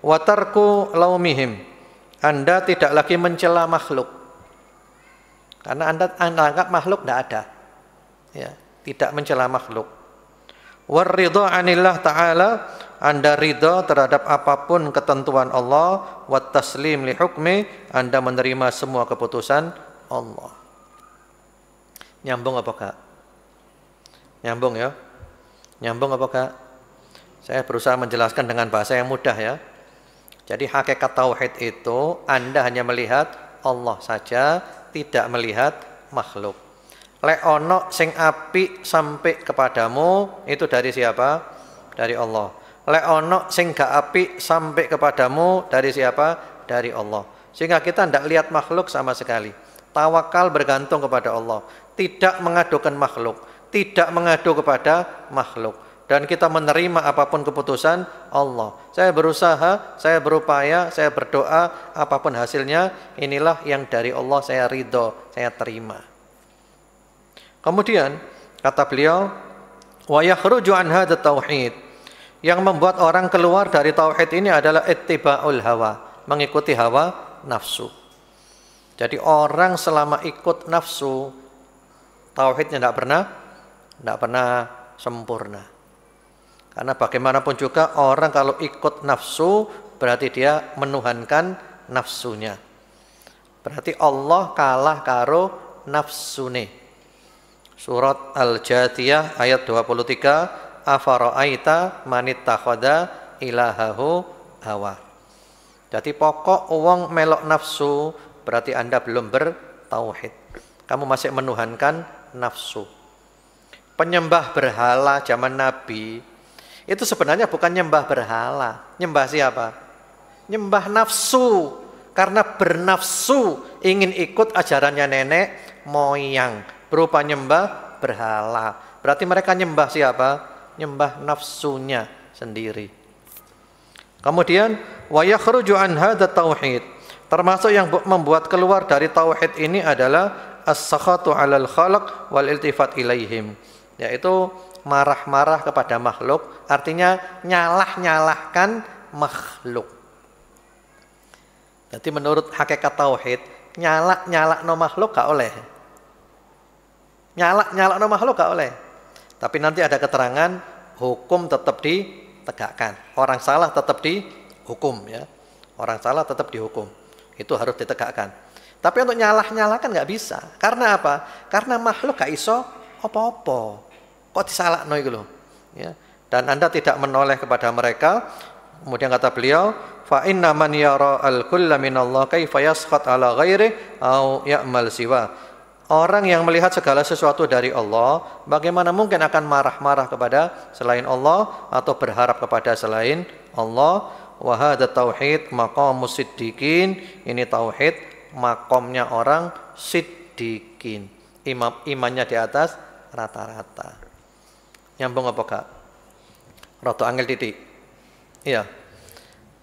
watarku laumihim, Anda tidak lagi mencela makhluk. Karena Anda anggap makhluk tidak ada. Ya, tidak mencela makhluk. Waridha anillah ta'ala, Anda ridha terhadap apapun ketentuan Allah, wat taslim li hukmi, Anda menerima semua keputusan Allah. Nyambung apa Kak? Nyambung ya? Nyambung apa Kak? Saya berusaha menjelaskan dengan bahasa yang mudah ya. Jadi hakikat tauhid itu Anda hanya melihat Allah saja, tidak melihat makhluk. Lek ono sing api sampai kepadamu, itu dari siapa? Dari Allah. Lek ono sing gak api sampai kepadamu, dari siapa? Dari Allah. Sehingga kita tidak lihat makhluk sama sekali. Tawakal bergantung kepada Allah, tidak mengadukan makhluk, tidak mengadu kepada makhluk. Dan kita menerima apapun keputusan Allah. Saya berusaha, saya berupaya, saya berdoa, apapun hasilnya, inilah yang dari Allah, saya ridho, saya terima. Kemudian kata beliau, wa yakhruju an hadzal tauhid. Yang membuat orang keluar dari tauhid ini adalah ittiba'ul hawa, mengikuti hawa nafsu. Jadi orang selama ikut nafsu, tauhidnya tidak pernah sempurna. Karena bagaimanapun juga orang kalau ikut nafsu berarti dia menuhankan nafsunya. Berarti Allah kalah karo nafsune. Surat Al-Jathiyah ayat 23, afara'aita manittakhadha ilahahu hawa. Jadi pokok wong melok nafsu berarti Anda belum bertauhid. Kamu masih menuhankan nafsu. Penyembah berhala zaman Nabi itu sebenarnya bukan nyembah berhala. Nyembah siapa? Nyembah nafsu. Karena bernafsu ingin ikut ajarannya nenek moyang, berupa nyembah berhala. Berarti mereka nyembah siapa? Nyembah nafsunya sendiri. Kemudian wa yakhruju an hadzal tauhid. Termasuk yang membuat keluar dari tauhid ini adalah as-sakhatu 'alal khalq wal iltifat ilaihim. Yaitu marah-marah kepada makhluk, artinya nyalah-nyalahkan makhluk. Jadi menurut hakikat tauhid, nyala-nyalakno makhluk gak oleh. Nyala-nyalakno makhluk gak oleh. Tapi nanti ada keterangan, hukum tetap ditegakkan. Orang salah tetap dihukum ya. Orang salah tetap dihukum. Itu harus ditegakkan. Tapi untuk nyalah-nyalahkan gak bisa. Karena apa? Karena makhluk gak iso apa-apa. Kok disalahno iku lho ya. Dan Anda tidak menoleh kepada mereka. Kemudian kata beliau, fa inna man yara al-kulla minallah kaifa yasqat ala ghairi au ya'mal siwa. Orang yang melihat segala sesuatu dari Allah, bagaimana mungkin akan marah-marah kepada selain Allah atau berharap kepada selain Allah? Wa hadza tauhid maqamus siddiqin. Ini tauhid makomnya orang siddiqin. Imannya di atas rata-rata. Nyambung apa Kak? Roto angel titik. Iya.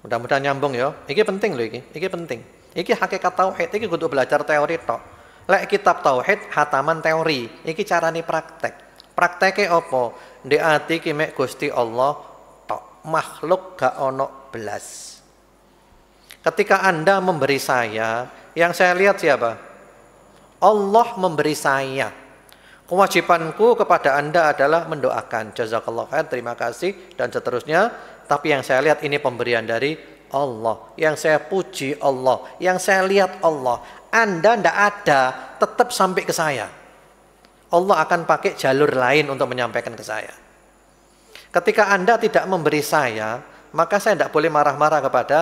Mudah-mudahan nyambung ya. Iki penting loh iki. Iki penting. Iki hakikat tauhid. Iki kudu belajar teori tok. Lek kitab tauhid hataman teori. Iki carane praktek. Prakteke apa? Ndek ati ki mek Gusti Allah tok. Makhluk gak ono belas. Ketika Anda memberi saya, yang saya lihat siapa? Allah memberi saya. Kewajibanku kepada Anda adalah mendoakan. Jazakallah khair, terima kasih dan seterusnya. Tapi yang saya lihat ini pemberian dari Allah. Yang saya puji Allah. Yang saya lihat Allah. Anda tidak ada, tetap sampai ke saya. Allah akan pakai jalur lain untuk menyampaikan ke saya. Ketika Anda tidak memberi saya, maka saya tidak boleh marah-marah kepada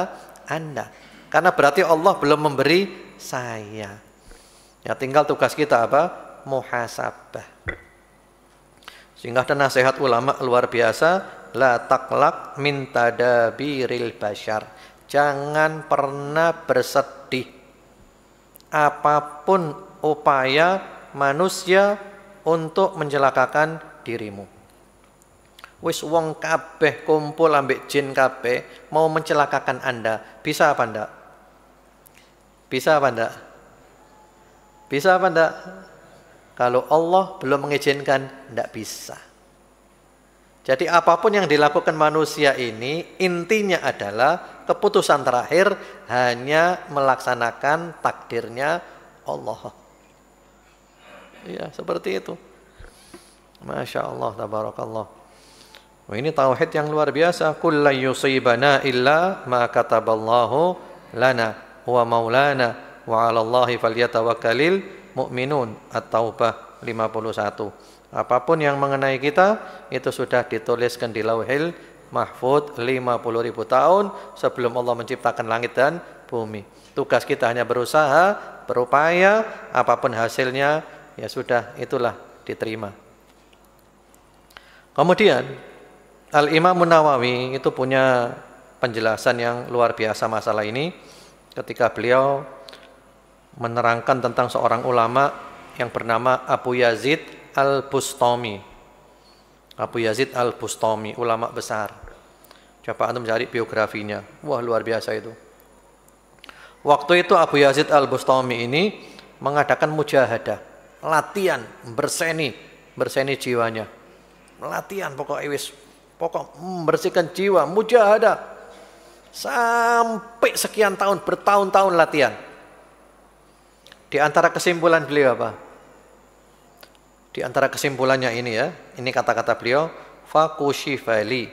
Anda. Karena berarti Allah belum memberi saya. Ya tinggal tugas kita apa? Muhasabah. Sehingga ada nasihat ulama luar biasa. La taqlaq min tadabiril bashar. Jangan pernah bersedih apapun upaya manusia untuk mencelakakan dirimu. Wis wong kabeh kumpul ambek jin kabeh mau mencelakakan Anda, bisa apa ndak? Bisa apa ndak? Bisa apa ndak? Kalau Allah belum mengizinkan, ndak bisa. Jadi apapun yang dilakukan manusia ini intinya adalah keputusan terakhir hanya melaksanakan takdirnya Allah. Ya seperti itu. Masya Allah, tabarakallah. Ini tauhid yang luar biasa. Kullu yusibana illa ma kataballahu lana wa maulana wa 'alallahi falyatawakkalul mu'minun. At-Taubah 51. Apapun yang mengenai kita itu sudah dituliskan di Lauhil Mahfuz 50.000 tahun sebelum Allah menciptakan langit dan bumi. Tugas kita hanya berusaha, berupaya, apapun hasilnya ya sudah itulah diterima. Kemudian Al-Imam Nawawi itu punya penjelasan yang luar biasa masalah ini ketika beliau menerangkan tentang seorang ulama yang bernama Abu Yazid Al-Bustami. Abu Yazid Al-Bustami, ulama besar. Coba antum cari biografinya. Wah, luar biasa itu. Waktu itu Abu Yazid Al-Bustami ini mengadakan mujahadah, latihan berseni jiwanya. Latihan pokok membersihkan jiwa, mujahadah. Sampai sekian tahun, bertahun-tahun latihan. Di antara kesimpulan beliau apa? Di antara kesimpulannya ini ya, ini kata-kata beliau, fakushifali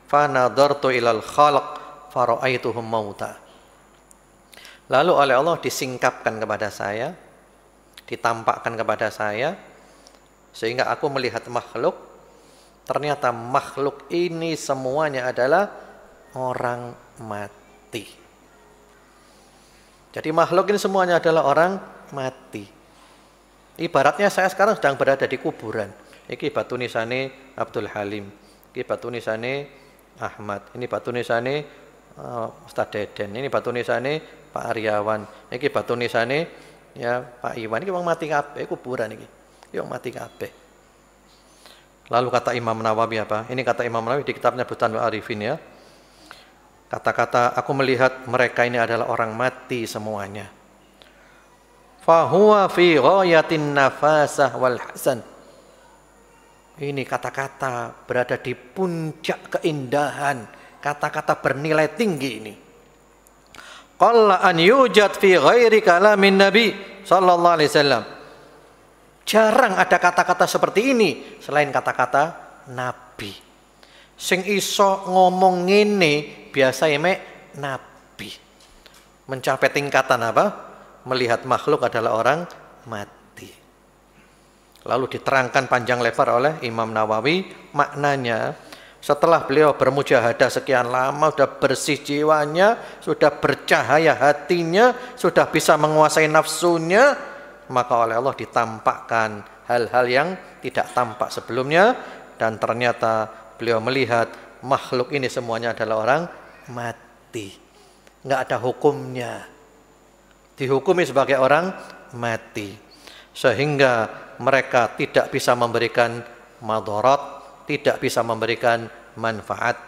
fanadartu ilal khalq faraaituhum mauta. Lalu oleh Allah disingkapkan kepada saya, ditampakkan kepada saya, sehingga aku melihat makhluk, ternyata makhluk ini semuanya adalah orang mati. Jadi makhluk ini semuanya adalah orang mati. Ibaratnya saya sekarang sedang berada di kuburan. Iki batu nisane Abdul Halim, iki batu nisane Ahmad, ini batu nisane Ustaz Deden, ini batu nisane Pak Aryawan, iki batu nisane ya Pak Iwan. Iki wong mati kabeh kuburan iki. Iki wong mati kabeh. Lalu kata Imam Nawawi apa? Ini kata Imam Nawawi di kitabnya Bustanul Arifin ya. Kata-kata aku melihat mereka ini adalah orang mati semuanya. Fahuwa fi ghayatin nafasah wal hasan. Ini kata-kata berada di puncak keindahan, kata-kata bernilai tinggi ini. Qalla an yujad fi ghairi kalamin Nabi sallallahu alaihi wasallam. Jarang ada kata-kata seperti ini selain kata-kata Nabi. Sing iso ngomong ngene biasa mek Nabi. Mencapai tingkatan apa? Melihat makhluk adalah orang mati. Lalu diterangkan panjang lebar oleh Imam Nawawi maknanya setelah beliau bermujahadah sekian lama, sudah bersih jiwanya, sudah bercahaya hatinya, sudah bisa menguasai nafsunya, maka oleh Allah ditampakkan hal-hal yang tidak tampak sebelumnya, dan ternyata beliau melihat makhluk ini semuanya adalah orang mati, nggak ada hukumnya, dihukumi sebagai orang mati, sehingga mereka tidak bisa memberikan madarat, tidak bisa memberikan manfaat,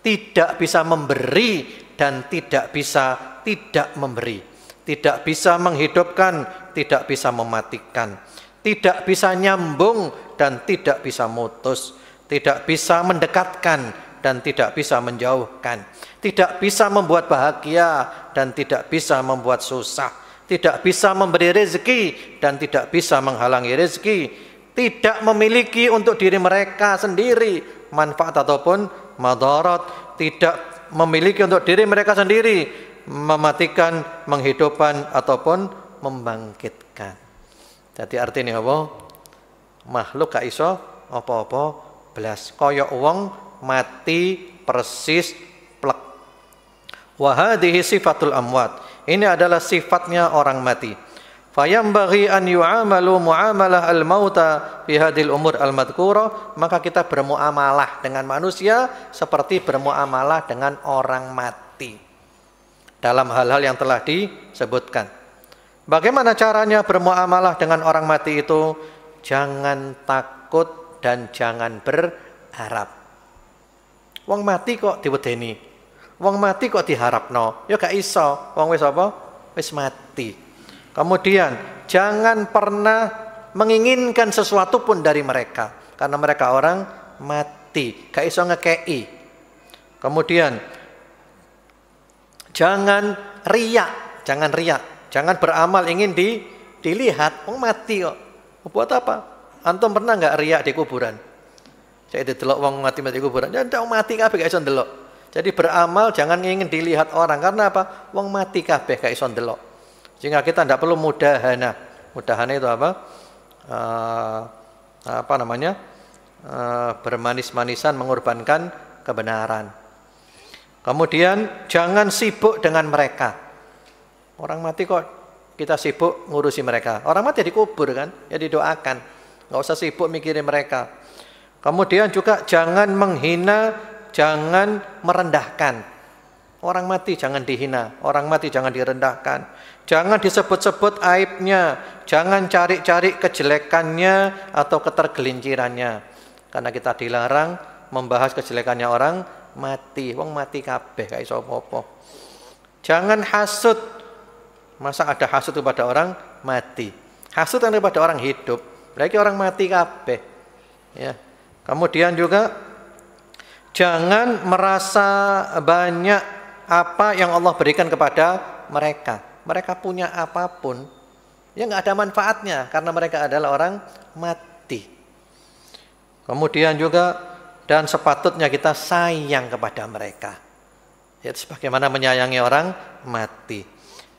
tidak bisa memberi dan tidak bisa tidak memberi, tidak bisa menghidupkan, tidak bisa mematikan, tidak bisa nyambung dan tidak bisa mutus, tidak bisa mendekatkan dan tidak bisa menjauhkan, tidak bisa membuat bahagia dan tidak bisa membuat susah, tidak bisa memberi rezeki dan tidak bisa menghalangi rezeki, tidak memiliki untuk diri mereka sendiri manfaat ataupun madarat, tidak memiliki untuk diri mereka sendiri mematikan, menghidupkan ataupun membangkitkan. Jadi artinya apa? Makhluk gak iso apa-apa belas, kaya wong mati persis plek. Wa hadhihi sifatul amwat. Ini adalah sifatnya orang mati. Fayambaghi an yu'amalu muamalah al-mauta fi hadhil umur al-madhkura, maka kita bermuamalah dengan manusia seperti bermuamalah dengan orang mati dalam hal-hal yang telah disebutkan. Bagaimana caranya bermuamalah dengan orang mati itu? Jangan takut dan jangan berharap. Wong mati kok diwedeni, wong mati kok diharapno, ya gak iso. Wong wis apa? Wis mati. Kemudian jangan pernah menginginkan sesuatu pun dari mereka, karena mereka orang mati, gak iso ngekei. Kemudian jangan riak, jangan beramal ingin dilihat. Wong mati kok, buat apa? Antum pernah nggak riak di kuburan? Saya didelok wong mati di kuburan, ya ndak mati kabeh gak iso ndelok. Jadi beramal jangan ingin dilihat orang, karena apa? Wong mati kabeh gak iso ndelok. Sehingga kita tidak perlu mudahana. Mudahana itu apa? Bermanis-manisan mengorbankan kebenaran. Kemudian jangan sibuk dengan mereka. Orang mati kok kita sibuk ngurusi mereka. Orang mati dikubur kan, ya didoakan. Nggak usah sibuk mikirin mereka. Kemudian juga jangan menghina, jangan merendahkan. Orang mati jangan dihina, orang mati jangan direndahkan. Jangan disebut-sebut aibnya, jangan cari-cari kejelekannya atau ketergelincirannya. Karena kita dilarang membahas kejelekannya orang mati. Wong mati kabeh gak iso apa-apa. Jangan hasud. Masa ada hasud kepada orang mati? Hasud yang kepada orang hidup. Berarti orang mati kabeh. Ya. Kemudian juga jangan merasa banyak apa yang Allah berikan kepada mereka. Mereka punya apapun, ya nggak ada manfaatnya karena mereka adalah orang mati. Kemudian juga dan sepatutnya kita sayang kepada mereka, ya sebagaimana menyayangi orang mati.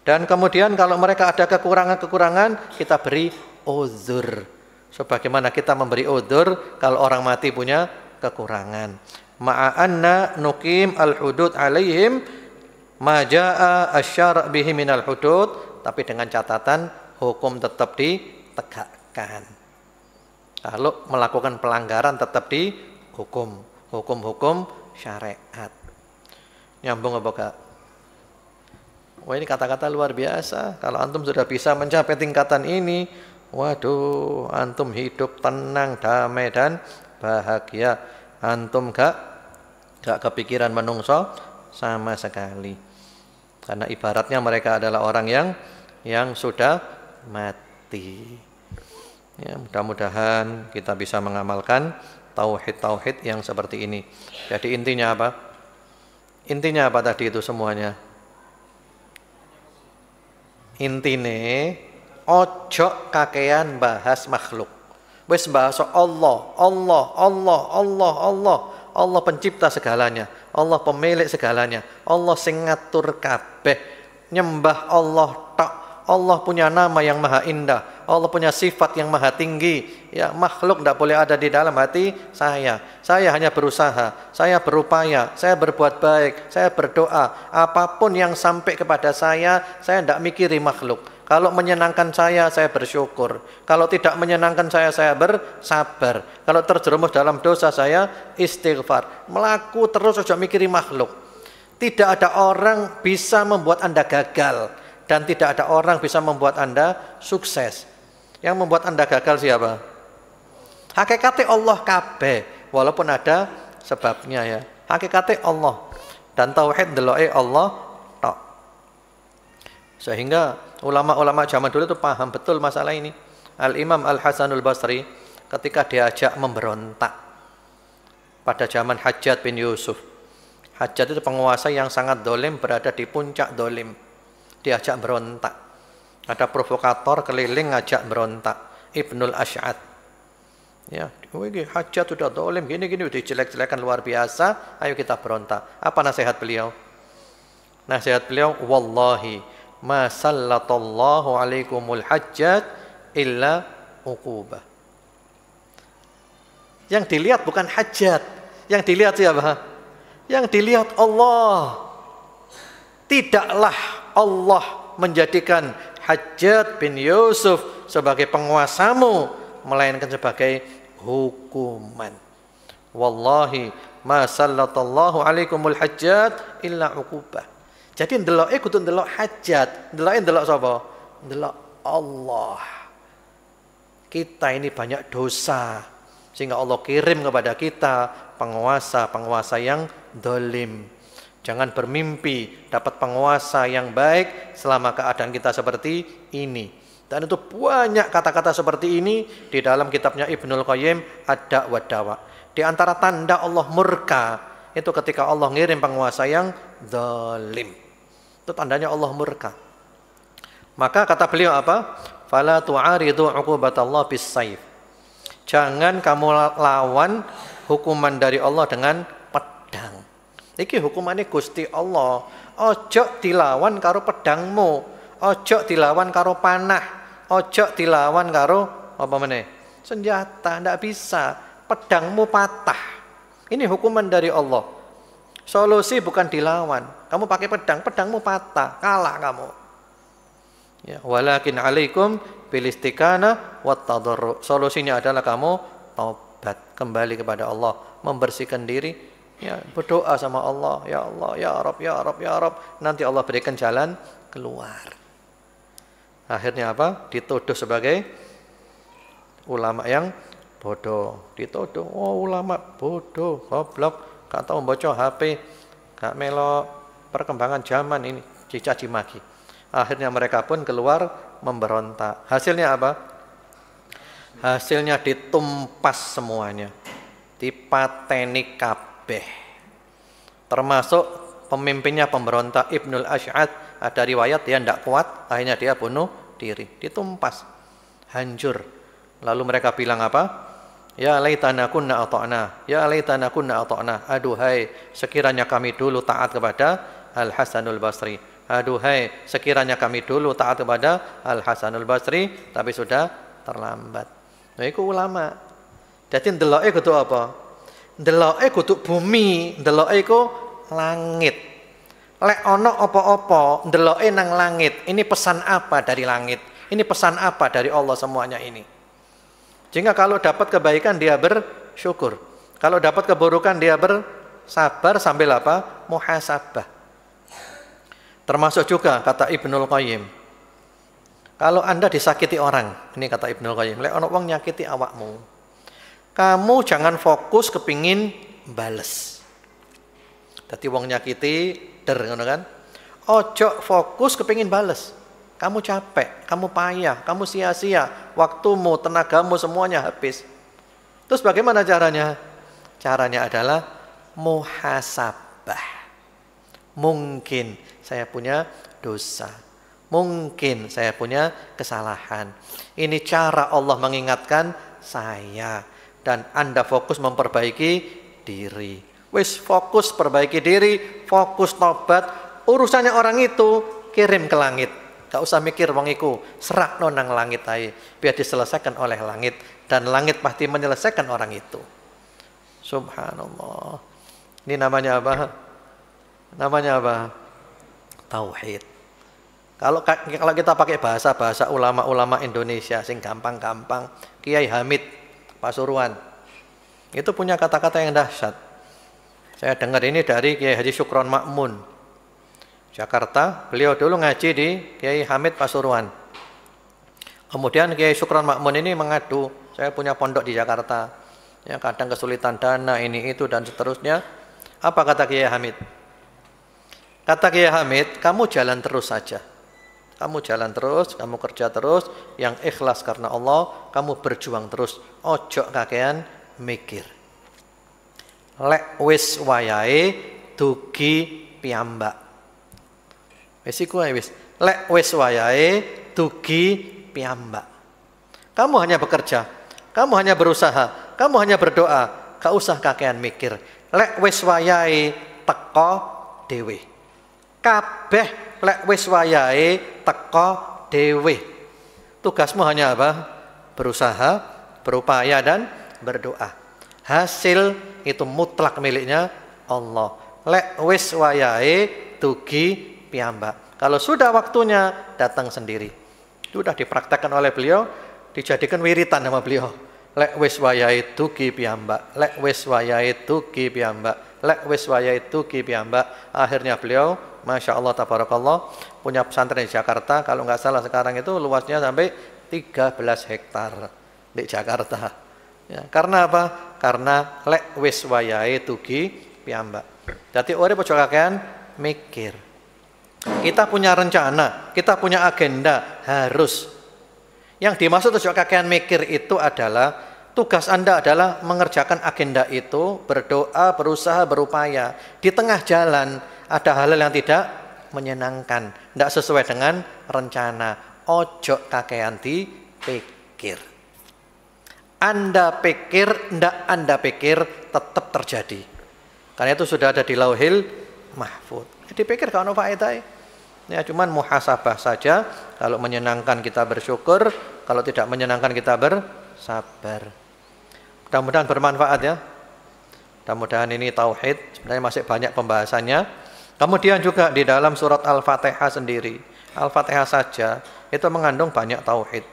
Dan kemudian kalau mereka ada kekurangan-kekurangan, kita beri uzur, sebagaimana kita memberi uzur kalau orang mati punya kekurangan. Ma'anna nuqim al-hudud alaihim ma jaa asy-syara' bihi minal hudud, tapi dengan catatan hukum tetap ditegakkan. Kalau melakukan pelanggaran tetap dihukum, hukum-hukum syariat. Nyambung apa gak? Wah, ini kata-kata luar biasa. Kalau antum sudah bisa mencapai tingkatan ini, waduh, antum hidup tenang, damai dan bahagia. Antum gak kepikiran menungso sama sekali. Karena ibaratnya mereka adalah orang yang sudah mati. Ya, mudah-mudahan kita bisa mengamalkan tauhid-tauhid yang seperti ini. Jadi intinya apa? Intinya apa tadi itu semuanya? Intine ojo kakean bahas makhluk. Wis bahas Allah, Allah, Allah, Allah, Allah. Allah pencipta segalanya, Allah pemilik segalanya, Allah sing ngatur kabeh. Nyembah Allah tak. Allah punya nama yang maha indah, Allah punya sifat yang maha tinggi. Ya, makhluk tidak boleh ada di dalam hati saya. Saya hanya berusaha, saya berupaya, saya berbuat baik, saya berdoa. Apapun yang sampai kepada saya tidak mikiri makhluk. Kalau menyenangkan saya bersyukur. Kalau tidak menyenangkan saya bersabar. Kalau terjerumus dalam dosa saya istighfar. Melaku terus saja mikiri makhluk. Tidak ada orang bisa membuat Anda gagal. Dan tidak ada orang bisa membuat Anda sukses. Yang membuat Anda gagal siapa? Hakikatnya Allah kabeh. Walaupun ada sebabnya ya. Hakikatnya Allah. Dan tauhid ndeloke Allah tok. Sehingga ulama-ulama zaman dulu itu paham betul masalah ini. Al-Imam Al-Hasanul Basri ketika diajak memberontak pada zaman Hajjaj bin Yusuf. Hajjaj itu penguasa yang sangat dolim, berada di puncak dolim. Diajak berontak. Ada provokator keliling ngajak berontak. Ibnul Ash'ad. Ya, Hajjaj sudah dolim, gini-gini, udah jelek-jelekan luar biasa. Ayo kita berontak. Apa nasihat beliau? Nasihat beliau, wallahi ma sallatallahu alaikumul Hajjaj illa uqubah. Yang dilihat bukan Hajjaj, yang dilihat siapa? Yang dilihat Allah. Tidaklah Allah menjadikan Hajjaj bin Yusuf sebagai penguasamu, melainkan sebagai hukuman. Wallahi ma sallatallahu alaikumul Hajjaj illa uqubah. Jadi ndeloke kudu ndelok Hajjaj, ndeloke ndelok sapa? Ndelok Allah. Kita ini banyak dosa, sehingga Allah kirim kepada kita penguasa-penguasa yang dolim. Jangan bermimpi dapat penguasa yang baik selama keadaan kita seperti ini. Dan itu banyak kata-kata seperti ini di dalam kitabnya Ibnul Qayyim Ad-Da' wa Dawa. Di antara tanda Allah murka itu ketika Allah ngirim penguasa yang zalim. Itu tandanya Allah murka. Maka kata beliau apa? Fala tu'aridu 'uqubatallah bis-sayf. Jangan kamu lawan hukuman dari Allah dengan pedang. Iki hukumannya Gusti Allah. Ojo dilawan karo pedangmu, ojo dilawan karo panah, ojo dilawan karo apa meneh? Senjata, ndak bisa. Pedangmu patah. Ini hukuman dari Allah. Solusi bukan dilawan. Kamu pakai pedang, pedangmu patah, kalah kamu. Ya, walakin alaikum bil istiqanah wat tadarru. Solusinya adalah kamu taubat, kembali kepada Allah, membersihkan diri, ya, berdoa sama Allah, ya Allah, ya Rabb, ya Rabb, ya Rabb. Nanti Allah berikan jalan keluar. Akhirnya apa? Dituduh sebagai ulama yang bodoh. Dituduh, oh ulama bodoh, goblok, gak tahu baca HP, gak melok perkembangan zaman ini, dicaci maki. Akhirnya mereka pun keluar memberontak. Hasilnya apa? Hasilnya ditumpas semuanya, dipateni kabeh. Termasuk pemimpinnya pemberontak Ibnul Ash'ad. Ada riwayat dia tidak kuat, akhirnya dia bunuh diri, ditumpas, hancur. Lalu mereka bilang apa? Ya laitana kunna ata'na, ya laitana kunna ata'na. Aduhai, sekiranya kami dulu taat kepada Al-Hasanul Basri. Aduhai, sekiranya kami dulu taat kepada Al-Hasanul Basri, tapi sudah terlambat. Nah, itu ulama. Jadi ndeloke kudu apa? Ndeloke kudu bumi, ndeloke iku langit. Lek ono apa-apa, ndeloke nang langit. Ini pesan apa dari langit? Ini pesan apa dari Allah semuanya ini? Jika kalau dapat kebaikan dia bersyukur. Kalau dapat keburukan dia bersabar sambil apa? Muhasabah. Termasuk juga kata Ibnul Qayyim, kalau Anda disakiti orang, ini kata Ibnul Qayyim, lek ono wong nyakiti awakmu, kamu jangan fokus kepingin bales. Dadi wong nyakiti der ngono kan? Ojo fokus kepingin bales. Kamu capek, kamu payah, kamu sia-sia, waktumu, tenagamu semuanya habis. Terus bagaimana caranya? Caranya adalah muhasabah. Mungkin saya punya dosa, mungkin saya punya kesalahan. Ini cara Allah mengingatkan saya, dan Anda fokus memperbaiki diri. Wis fokus perbaiki diri, fokus tobat. Urusannya orang itu kirim ke langit. Gak usah mikir wong iku, serakno nang langit ae, biar diselesaikan oleh langit, dan langit pasti menyelesaikan orang itu. Subhanallah. Ini namanya apa? Namanya apa? Tauhid. Kalau kita pakai bahasa ulama-ulama Indonesia sing gampang-gampang, Kiai Hamid Pasuruan itu punya kata-kata yang dahsyat. Saya dengar ini dari Kiai Haji Syukron Makmun, Jakarta. Beliau dulu ngaji di Kiai Hamid Pasuruan. Kemudian Kiai Syukron Makmun ini mengadu, saya punya pondok di Jakarta, ya kadang kesulitan dana ini itu dan seterusnya. Apa kata Kiai Hamid? Kata Kiai Hamid, kamu jalan terus saja. Kamu jalan terus, kamu kerja terus, yang ikhlas karena Allah, kamu berjuang terus. Ojo kakean mikir. Lek wis wayahe dugi piyambak. Wis iku ae wis. Lek wis wayahe dugi piyambak. Kamu hanya bekerja, kamu hanya berusaha, kamu hanya berdoa, gak usah kakean mikir. Lek wis wayahe teko dhewe. Kabeh lek wis wayahe teko dhewe. Tugasmu hanya apa? Berusaha, berupaya dan berdoa. Hasil itu mutlak miliknya Allah. Lek wis wayahe dugi piyambak. Kalau sudah waktunya datang sendiri. Sudah dipraktekkan oleh beliau, dijadikan wiritan sama beliau. Lek wis wayahe dugi piyambak, lek wis wayahe dugi piyambak, lek wis wayahe dugi piyambak. Akhirnya beliau, Masya Allah tabarakallah, punya pesantren di Jakarta. Kalau nggak salah sekarang itu luasnya sampai 13 hektar di Jakarta. Ya, karena apa? Karena lek wis wayahe dugi piyambak. Jadi urip aja kakean mikir. Kita punya rencana, kita punya agenda, harus. Yang dimaksud aja kakean mikir itu adalah tugas Anda adalah mengerjakan agenda itu, berdoa, berusaha, berupaya. Di tengah jalan ada hal-hal yang tidak menyenangkan, tidak sesuai dengan rencana. Ojo kakean dipikir. Anda pikir, ndak Anda pikir, tetap terjadi. Karena itu sudah ada di Lauhil Mahfuz. Dipikir kalau faedah. Ya cuman muhasabah saja. Kalau menyenangkan kita bersyukur, kalau tidak menyenangkan kita bersabar. Mudah-mudahan bermanfaat ya. Mudah-mudahan ini tauhid. Sebenarnya masih banyak pembahasannya. Kemudian juga di dalam surat Al-Fatihah sendiri, Al-Fatihah saja itu mengandung banyak tauhid.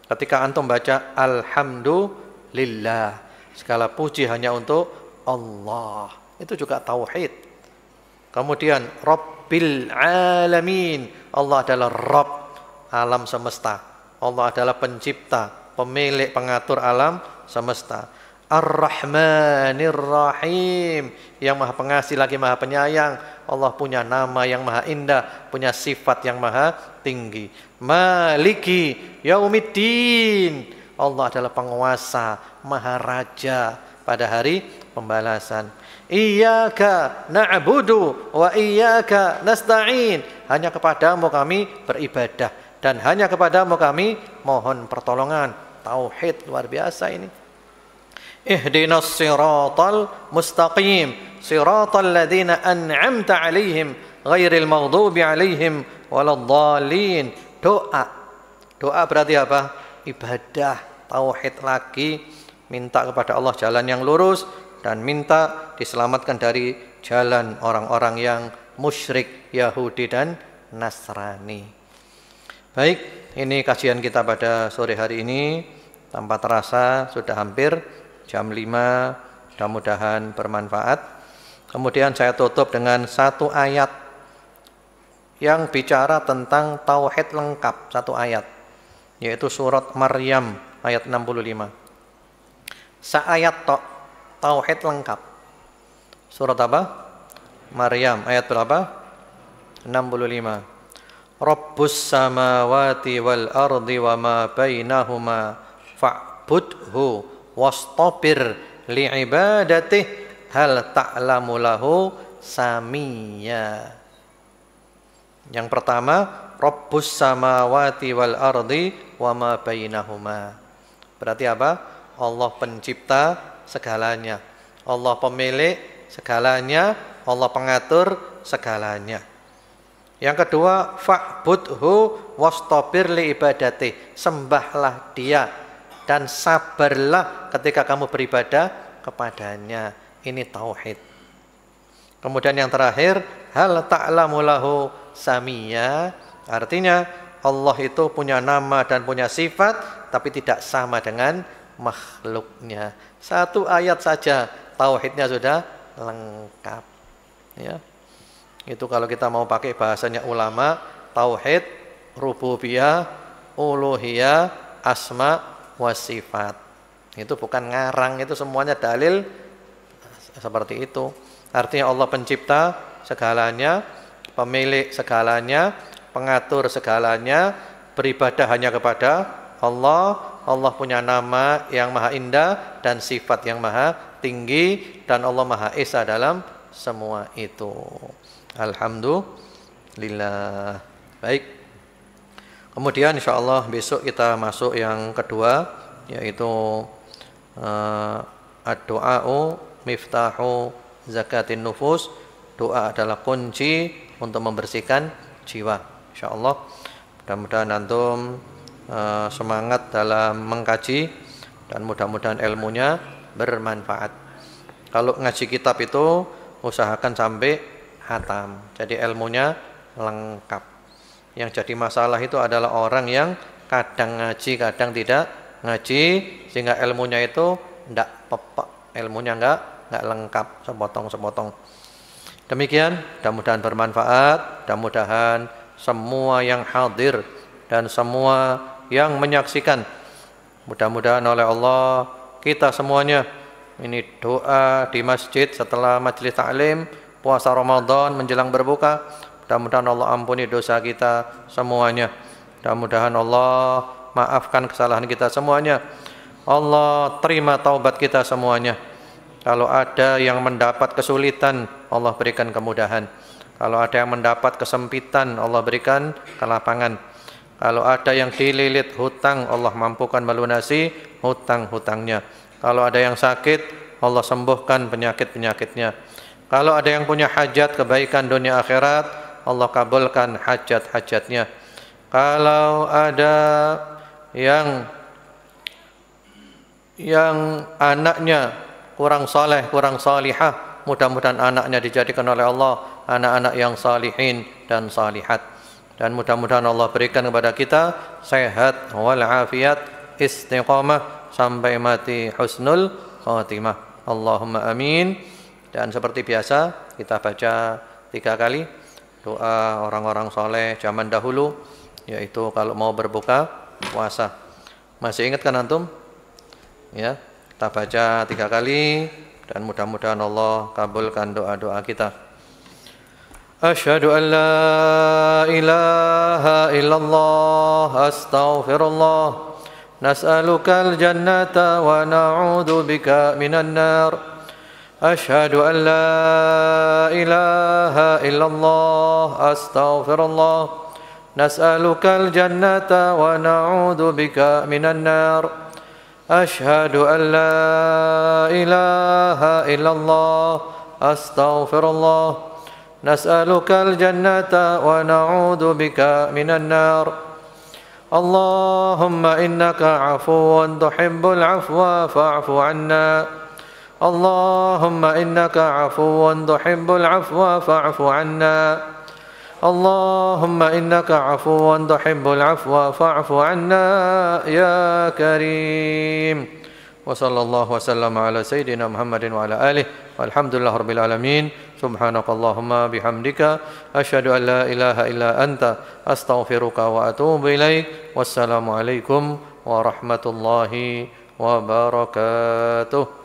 Ketika antum baca Alhamdulillah, segala puji hanya untuk Allah, itu juga tauhid. Kemudian Rabbil Alamin, Allah adalah Rabb alam semesta. Allah adalah pencipta, pemilik, pengatur alam semesta. Ar-Rahmanir Rahim, yang maha pengasih lagi maha penyayang. Allah punya nama yang maha indah, punya sifat yang maha tinggi. Maliki Yaumiddin, Allah adalah penguasa, maha raja pada hari pembalasan. Iyyaka na'budu wa iyyaka nasta'in, hanya kepadamu kami beribadah dan hanya kepadamu kami mohon pertolongan. Tauhid luar biasa ini. Ihdinas siratal mustaqim, siratal ladzina an'amta 'alaihim ghairil maghdubi 'alaihim waladdallin. Doa. Doa berarti apa? Ibadah, tauhid lagi, minta kepada Allah jalan yang lurus dan minta diselamatkan dari jalan orang-orang yang musyrik, Yahudi dan Nasrani. Baik, ini kajian kita pada sore hari ini. Tanpa terasa sudah hampir jam 5, mudah-mudahan bermanfaat. Kemudian saya tutup dengan satu ayat yang bicara tentang tauhid lengkap, satu ayat, yaitu surat Maryam ayat 65. Seayat tok, tauhid lengkap. Surat apa? Maryam ayat berapa? 65. Rabbus samawati wal ardi wa ma bainahuma fa'budhu wastabir li'ibadatih hal ta'lamu lahu samiyya. Yang pertama, Rabbus samawati wal ardi wa ma bainahuma. Berarti apa? Allah pencipta segalanya, Allah pemilik segalanya, Allah pengatur segalanya. Yang kedua, fa'budhu wastabir li'ibadatih, sembahlah dia dan sabarlah ketika kamu beribadah kepadanya. Ini tauhid. Kemudian yang terakhir, hal ta'lamu lahu samiyya, artinya Allah itu punya nama dan punya sifat tapi tidak sama dengan makhluknya. Satu ayat saja tauhidnya sudah lengkap ya. Itu kalau kita mau pakai bahasanya ulama, tauhid rububiyah, uluhiyah, asma wa sifat. Itu bukan ngarang, itu semuanya dalil seperti itu. Artinya Allah pencipta segalanya, pemilik segalanya, pengatur segalanya, beribadah hanya kepada Allah. Allah punya nama yang maha indah dan sifat yang maha tinggi, dan Allah maha esa dalam semua itu. Alhamdulillah. Baik. Kemudian insyaallah besok kita masuk yang kedua, yaitu ad-du'a'u miftahu zakatin nufus. Doa adalah kunci untuk membersihkan jiwa. Insyaallah mudah-mudahan antum semangat dalam mengkaji dan mudah-mudahan ilmunya bermanfaat. Kalau ngaji kitab itu usahakan sampai hatam, jadi ilmunya lengkap. Yang jadi masalah itu adalah orang yang kadang ngaji, kadang tidak ngaji, sehingga ilmunya itu tidak pepek, ilmunya enggak lengkap, sepotong-sepotong. Demikian, mudah-mudahan bermanfaat, mudah-mudahan semua yang hadir dan semua yang menyaksikan, mudah-mudahan oleh Allah kita semuanya ini doa di masjid setelah majelis taklim, puasa Ramadan menjelang berbuka, mudah-mudahan Allah ampuni dosa kita semuanya, mudah-mudahan Allah maafkan kesalahan kita semuanya, Allah terima taubat kita semuanya. Kalau ada yang mendapat kesulitan, Allah berikan kemudahan. Kalau ada yang mendapat kesempitan, Allah berikan kelapangan. Kalau ada yang dililit hutang, Allah mampukan melunasi hutang-hutangnya. Kalau ada yang sakit, Allah sembuhkan penyakit-penyakitnya. Kalau ada yang punya hajat kebaikan dunia akhirat, Allah kabulkan hajat-hajatnya. Kalau ada yang anaknya kurang saleh, kurang salihah, mudah-mudahan anaknya dijadikan oleh Allah anak-anak yang salihin dan salihat. Dan mudah-mudahan Allah berikan kepada kita sehat walafiat, istiqamah sampai mati husnul khatimah. Allahumma amin. Dan seperti biasa kita baca 3 kali doa orang-orang soleh zaman dahulu, yaitu kalau mau berbuka puasa. Masih ingat kan antum? Ya, kita baca 3 kali dan mudah-mudahan Allah kabulkan doa-doa kita. Asyhadu an la ilaha illallah, astaghfirullah, nas'alukal jannata wa na'udzu bika minan nar. Asyhadu an la ilaha illallah, astaghfirullah, nas'alukal jannata wa na'udzu bika minan nar. Asyhadu an la ilaha illallah, astaghfirullah, nas'alukal jannata wa na'udzu bika minan nar. Allahumma innaka 'afuwun tuhibbul 'afwa fa'fu 'anna. Allahumma innaka 'afuwun tuhibbul 'afwa fa'fu 'anna. Allahumma innaka 'afuwun tuhibbul 'afwa fa'fu 'anna ya karim. Wa sallallahu wa sallama ala sayyidina Muhammadin wa ala alihi walhamdulillahi rabbil alamin. Subhanakallahumma bihamdika asyhadu an la ilaha illa anta astaghfiruka wa atubu ilaik. Wassalamu alaikum warahmatullahi wabarakatuh.